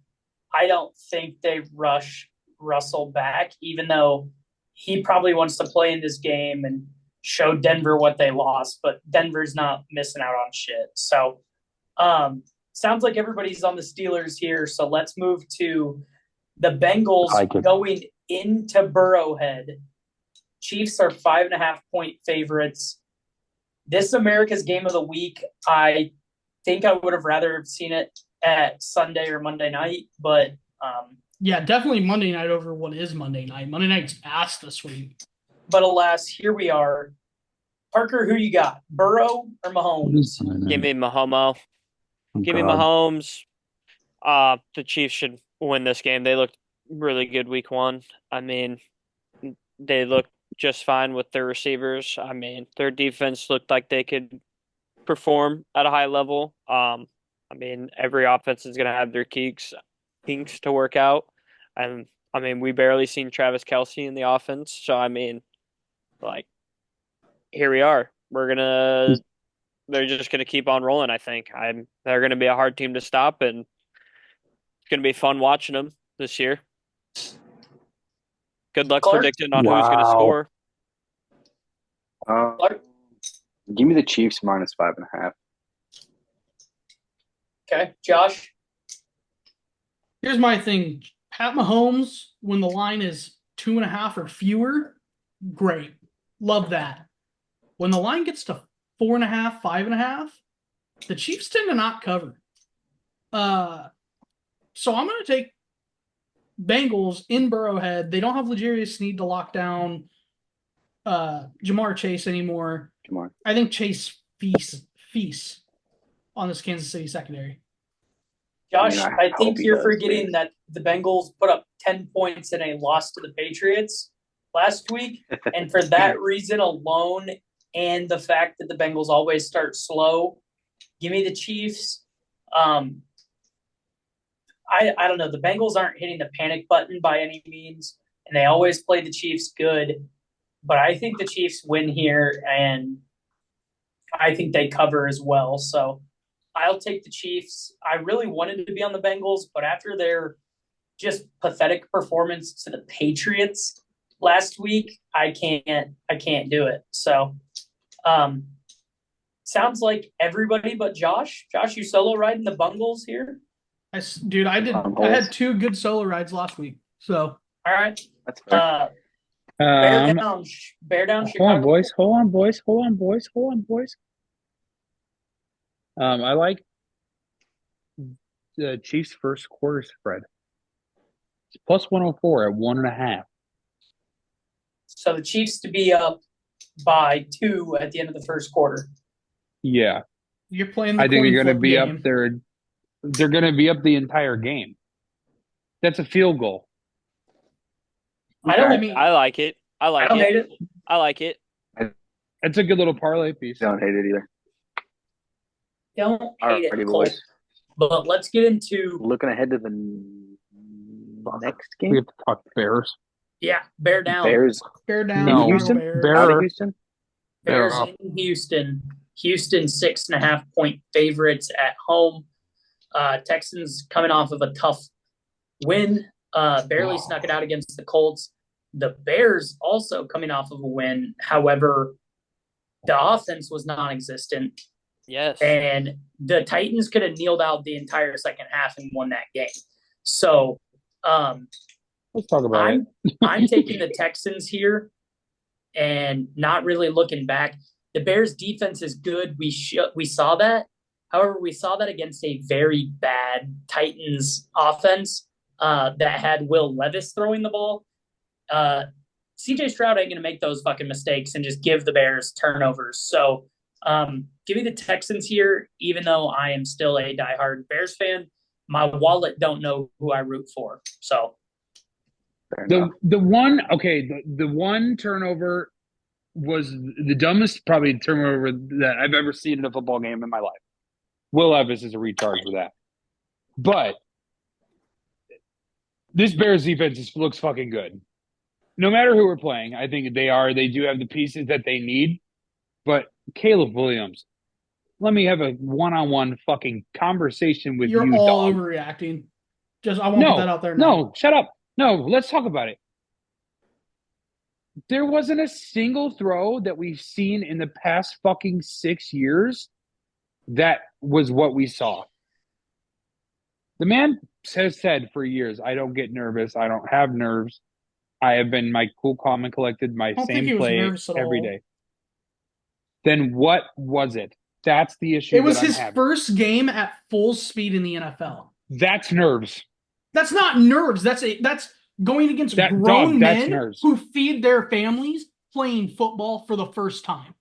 I don't think they rush Russell back, even though he probably wants to play in this game and show Denver what they lost, but Denver's not missing out on shit. So sounds like everybody's on the Steelers here, so let's move to the Bengals going into Burrowhead. Chiefs are 5.5-point favorites. This is America's game of the week. I think I would have rather seen it at Sunday or Monday night, but yeah, definitely Monday night over what is Monday night. Monday night's ass this week. But alas, here we are. Parker, who you got? Burrow or Mahomes? Give me Mahomes. Give me Mahomes. The Chiefs should win this game. They looked really good week 1. I mean, they looked just fine with their receivers. I mean, their defense looked like they could perform at a high level. I mean, every offense is going to have their kinks to work out. And, I mean, we barely seen Travis Kelce in the offense. So, I mean, here we are. They're just going to keep on rolling, I think. They're going to be a hard team to stop, and it's going to be fun watching them this year. Good luck predicting on who's going to score. Give me the Chiefs minus 5.5. Okay, Josh? Here's my thing. Pat Mahomes, when the line is 2.5 or fewer, great. Love that. When the line gets to 4.5, 5.5, the Chiefs tend to not cover. So I'm going to take Bengals in Burrowhead. They don't have L'Jarius Sneed to lock down. Jamar Chase anymore. I think Chase feasts on this Kansas City secondary. Josh, I think you're forgetting that the Bengals put up 10 points in a loss to the Patriots last week. And for that reason alone, and the fact that the Bengals always start slow, give me the Chiefs. I don't know. The Bengals aren't hitting the panic button by any means, and they always play the Chiefs good. But I think the Chiefs win here, and I think they cover as well. So I'll take the Chiefs. I really wanted to be on the Bengals, but after their just pathetic performance to the Patriots last week, I can't do it. So sounds like everybody but Josh. Josh, you solo riding the Bungles here? Dude, I did. I had 2 good solo rides last week. So all right. That's fair. Bear down, Chicago. Hold on, boys. I like the Chiefs' first quarter spread. It's plus 104 at 1.5. So the Chiefs to be up by 2 at the end of the first quarter. Yeah. You're playing the I think they're going to coin be flip up game. there. They're going to be up the entire game. That's a field goal. I like it. I don't hate it. I like it. It's a good little parlay piece. Don't hate it either. Don't hate Alrighty, it, Cole. boys. But let's get into Looking ahead to the next game. We have to talk Bears. bear down. Bears. Bear down. No. Houston? Bears. Bear. Out of Houston? Bears Bear in Houston. Houston 6.5 point favorites at home. Texans coming off of a tough win. Barely snuck it out against the Colts. The Bears also coming off of a win. However, the offense was non-existent. Yes. And the Titans could have kneeled out the entire second half and won that game. So Let's talk about it. I'm taking the Texans here and not really looking back. The Bears defense is good. We saw that. However, we saw that against a very bad Titans offense that had Will Levis throwing the ball. CJ Stroud ain't going to make those fucking mistakes and just give the Bears turnovers. So give me the Texans here, even though I am still a diehard Bears fan. My wallet don't know who I root for. So The one turnover was the dumbest probably turnover that I've ever seen in a football game in my life. Will Levis is a recharge for that. But this Bears defense looks fucking good. No matter who we're playing, I think they do have the pieces that they need. But Caleb Williams, let me have a one-on-one fucking conversation with you, You're all dog. overreacting. I won't put that out there now. No, shut up. No, let's talk about it. There wasn't a single throw that we've seen in the past fucking 6 years that was what we saw. The man has said for years, I don't get nervous. I don't have nerves. I have been my cool, calm, and collected, my same play every day. Then what was it? That's the issue. It was his first game at full speed in the NFL. That's nerves. That's not nerves. That's going against grown men who feed their families playing football for the first time.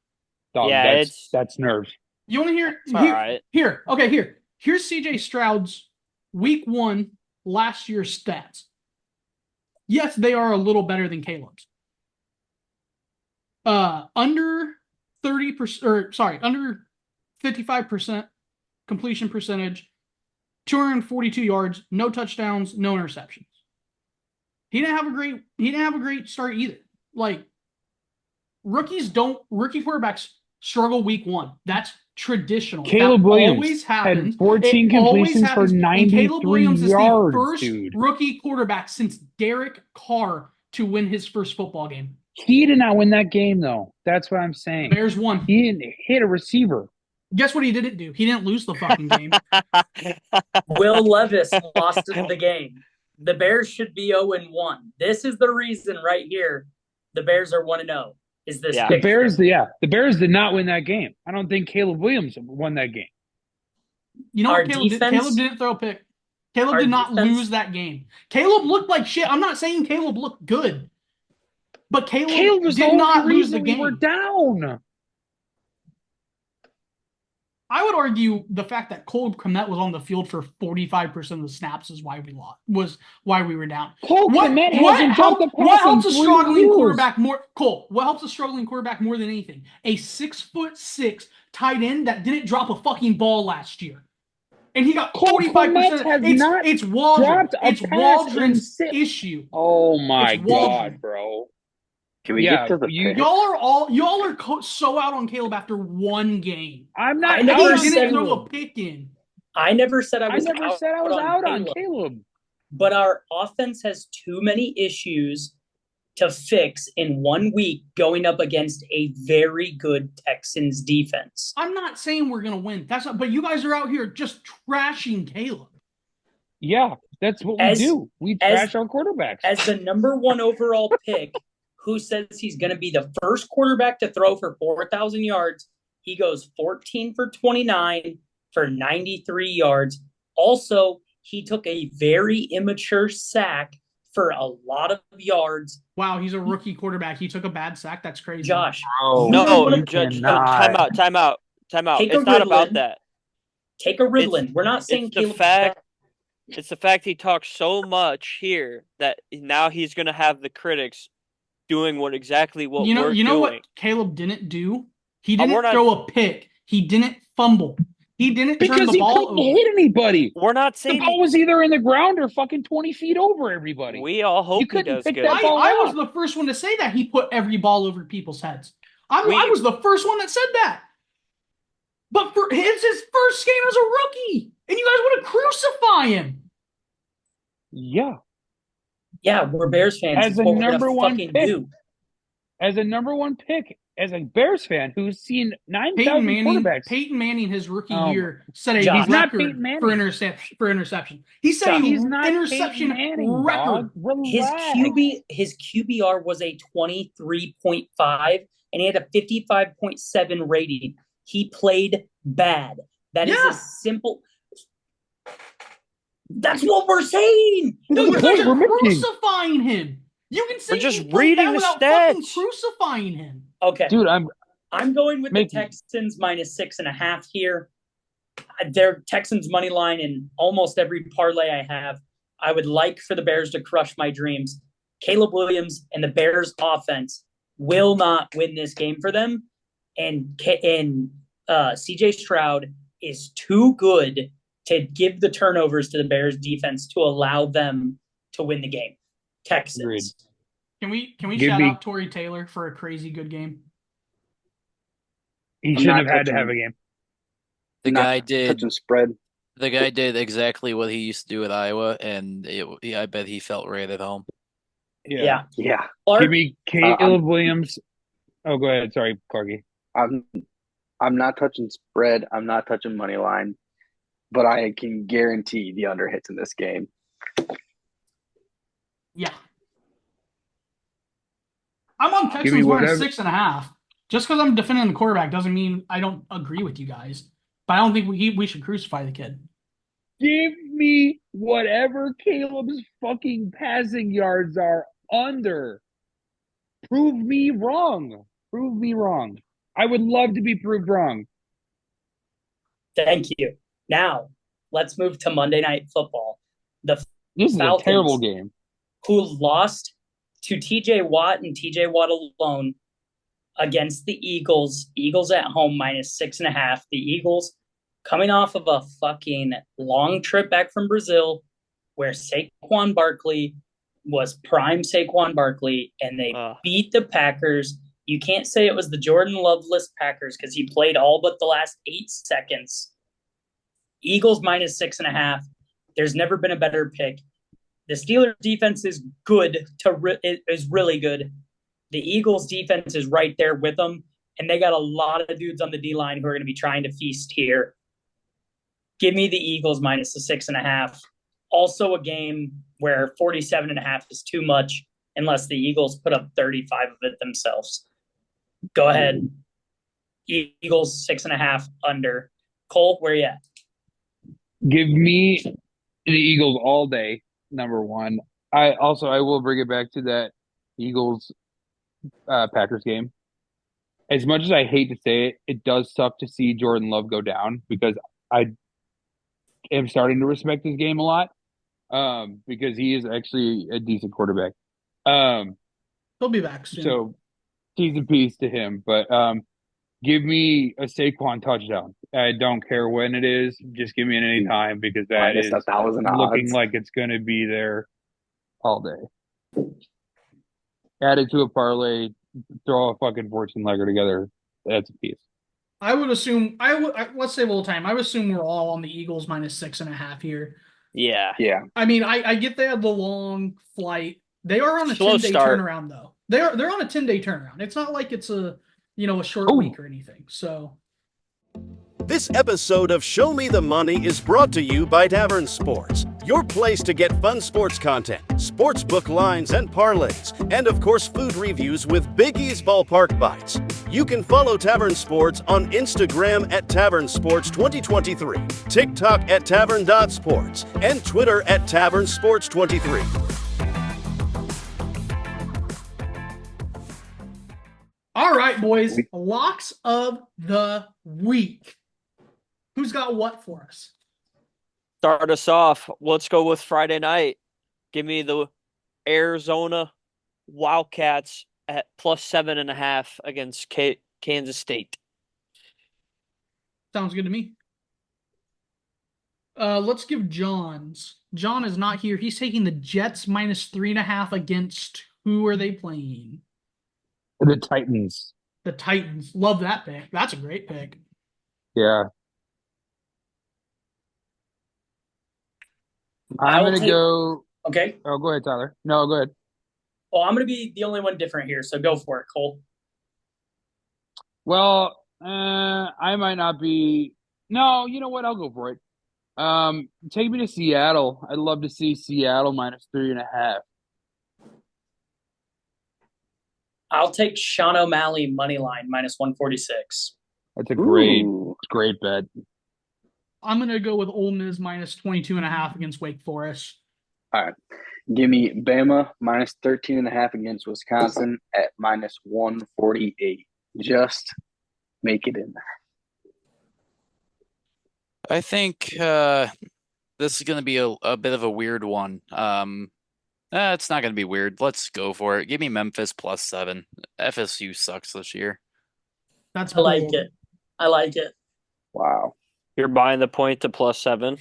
Dog, that's nerves. You want to hear? All right. Here. Here's CJ Stroud's week 1 last year's stats. Yes, they are a little better than Caleb's. Under 30%, under 55% completion percentage, 242 yards, no touchdowns, no interceptions. He didn't have a great start either. Like rookie quarterbacks struggle week 1. That's traditional. Caleb Williams always happens. had 14 completions for 93 Caleb Williams yards, is the first dude. rookie quarterback since Derek Carr to win his first football game. He did not win that game, though. That's what I'm saying. Bears won. He didn't hit a receiver. Guess what he didn't do? He didn't lose the fucking game. Will Levis lost the game. The Bears should be 0-1. This is the reason right here the Bears are 1-0. Is this The Bears did not win that game. I don't think Caleb Williams won that game. You know what Caleb didn't throw a pick. Caleb did not lose that game. Caleb looked like shit. I'm not saying Caleb looked good. But Caleb was did the not only lose the reason we game. were down. I would argue the fact that Cole Kmet was on the field for 45% of the snaps is why we lost. Was why we were down. Cole Kmet hasn't jumped a pass What helps in a 3 struggling years. quarterback more? Cole, what helps a struggling quarterback more than anything? A 6'6" tight end that didn't drop a fucking ball last year, and he got 45%. It's Waldron. It's Waldron's issue. Oh my It's Waldron. God, bro. Can we get to the pick? Y'all are so out on Caleb after one game. I'm not. I never He said didn't throw a pick in. I never said I I was never said I was out on Caleb. But our offense has too many issues to fix in 1 week going up against a very good Texans defense. I'm not saying we're gonna win. But you guys are out here just trashing Caleb. Yeah, that's what we do. We trash our quarterbacks. As the number 1 overall pick, who says he's going to be the first quarterback to throw for 4,000 yards, he goes 14 for 29 for 93 yards. Also, he took a very immature sack for a lot of yards. Wow, he's a rookie quarterback. He took a bad sack. That's crazy. Josh. Judge, time out. It's not about that. Take a Ritalin. We're not saying it's the fact he talks so much here that now he's going to have the critics doing what we're doing. You know what Caleb didn't do? He didn't throw a pick. He didn't fumble. He didn't turn the ball over. Because he couldn't hit anybody. We're not saying the ball was either in the ground or fucking 20 feet over everybody. We all hope he does good. I was the first one to say that he put every ball over people's heads. I was the first one that said that. But it's his first game as a rookie, and you guys want to crucify him. Yeah. Yeah, we're Bears fans. As a number one pick, as a number 1 pick, as a Bears fan who's seen 9,000 quarterbacks. Peyton Manning, his rookie year, set a record for interception. He set he's an not interception Manning, record. His QBR was a 23.5, and he had a 55.7 rating. He played bad. That is a simple. That's what we're saying. No, you're crucifying him. You can say we're just reading the stats. Crucifying him. Okay, dude, I'm going with the Texans minus 6.5 here. Their Texans money line in almost every parlay I have. I would like for the Bears to crush my dreams. Caleb Williams and the Bears offense will not win this game for them, and CJ Stroud is too good to give the turnovers to the Bears defense to allow them to win the game. Texans. Agreed. Can we shout out Torrey Taylor for a crazy good game? He shouldn't have had to have a game. The guy did spread. The guy did exactly what he used to do at Iowa, and I bet he felt right at home. Yeah. Give me Caleb Williams. Oh, go ahead. Sorry, Clarky. I'm not touching spread. I'm not touching money line, but I can guarantee the under hits in this game. Yeah. I'm on Texans minus 6.5. Just because I'm defending the quarterback doesn't mean I don't agree with you guys. But I don't think we should crucify the kid. Give me whatever Caleb's fucking passing yards are under. Prove me wrong. I would love to be proved wrong. Thank you. Now, let's move to Monday Night Football. This is a terrible game. Who lost to TJ Watt and TJ Watt alone against the Eagles. Eagles at home minus 6.5. The Eagles coming off of a fucking long trip back from Brazil where Saquon Barkley was prime Saquon Barkley, and they beat the Packers. You can't say it was the Jordan Loveless Packers because he played all but the last 8 seconds. Eagles minus 6.5. There's never been a better pick. The Steelers defense is good is really good. The Eagles defense is right there with them, and they got a lot of dudes on the D-line who are going to be trying to feast here. Give me the Eagles minus the 6.5. Also a game where 47.5 is too much unless the Eagles put up 35 of it themselves. Go ahead. Eagles 6.5 under. Cole, where you at? Give me the Eagles all day, number one. I will bring it back to that Eagles Packers game. As much as I hate to say it, it does suck to see Jordan Love go down because I am starting to respect his game a lot. Because he is actually a decent quarterback. He'll be back soon. So T's and P's to him. But give me a Saquon touchdown. I don't care when it is. Just give me it any time because that is looking like it's going to be there all day. Add it to a parlay. Throw a fucking fortune legger together. That's a piece. I would assume. Let's save a little time. I would assume we're all on the Eagles -6.5 here. Yeah. I mean, I get they had the long flight. They are on a Slow 10-day start. turnaround, though. They're on a 10-day turnaround. It's not like it's a short week or anything. So This episode of Show Me the Money is brought to you by Tavern Sports, your place to get fun sports content, sportsbook lines and parlays, and of course food reviews with Big E's Ballpark Bites. You can follow Tavern Sports on Instagram at Tavern Sports 2023, TikTok at Tavern.Sports, and Twitter at Tavern Sports 23. all right, boys. Locks of the week. Who's got what for us? Start us off. Let's go with Friday night. Give me the Arizona Wildcats at +7.5 against Kansas State. Sounds good to me. Let's give John's. John is not here. He's taking the Jets -3.5 against who are they playing? The Titans. The Titans. Love that pick. That's a great pick. Yeah. I'm going to go. Okay. Oh, go ahead, Tyler. No, go ahead. Well, I'm going to be the only one different here, so go for it, Cole. Well, I might not be. No, you know what? I'll go for it. Take me to Seattle. I'd love to see Seattle -3.5. I'll take Sean O'Malley money line -146. That's a great bet. I'm going to go with Ole Miss -22.5 against Wake Forest. All right. Give me Bama -13.5 against Wisconsin at -148. Just make it in there. I think this is going to be a bit of a weird one. It's not going to be weird. Let's go for it. Give me Memphis +7. FSU sucks this year. That's I like it. I like it. Wow. You're buying the point to +7.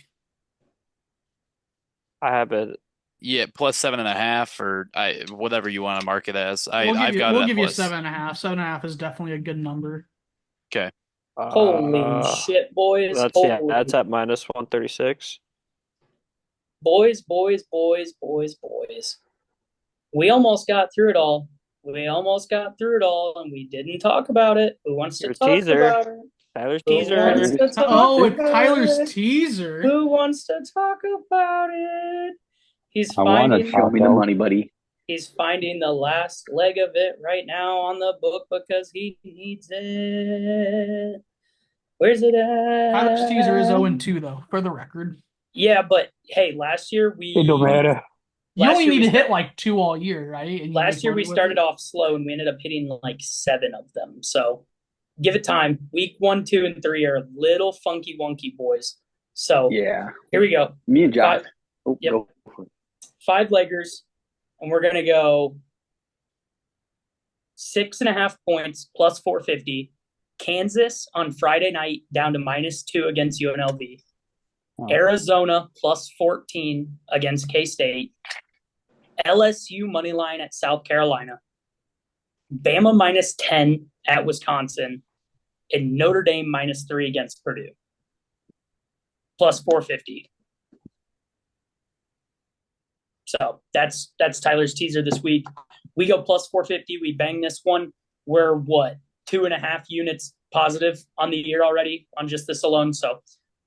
I have it. Yeah, +7.5 or whatever you want to mark it as. We'll give you plus. 7.5. 7.5 is definitely a good number. Okay. Holy shit, boys. That's at -136. Boys. We almost got through it all. And we didn't talk about it. Who wants to talk about it? Tyler's teaser. It's Tyler's teaser. Who wants to talk about it? I want to show me the money, buddy. He's finding the last leg of it right now on the book because he needs it. Where's it at? Tyler's teaser is 0-2, though, for the record. Yeah, but hey, last year It don't matter. You only need to hit like 2 all year, right? And last year we started off slow and we ended up hitting like 7 of them. So give it time. Week 1, 2, and 3 are a little funky wonky, boys. So yeah, here we go. Me and Josh. Yep. 5 leggers, and we're gonna go 6.5 points +450. Kansas on Friday night down to -2 against UNLV. Arizona +14 against K-State. LSU money line at South Carolina. Bama -10 at Wisconsin. And Notre Dame -3 against Purdue. +450. So that's Tyler's teaser this week. We go +450. We bang this one. We're 2.5 units positive on the year already on just this alone. So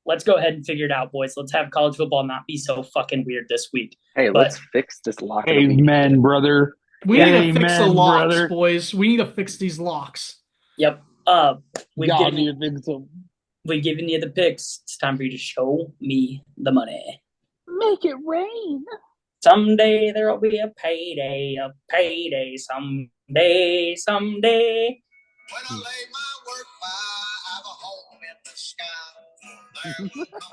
let's go ahead and figure it out, boys. Let's have college football not be so fucking weird this week. Hey, let's fix this lock. Amen, brother. We need to fix the locks, brother. Boys. We need to fix these locks. Yep. We've given you the picks. It's time for you to show me the money. Make it rain. Someday there'll be a payday someday. When I lay my work by, I have a home in the sky. There will come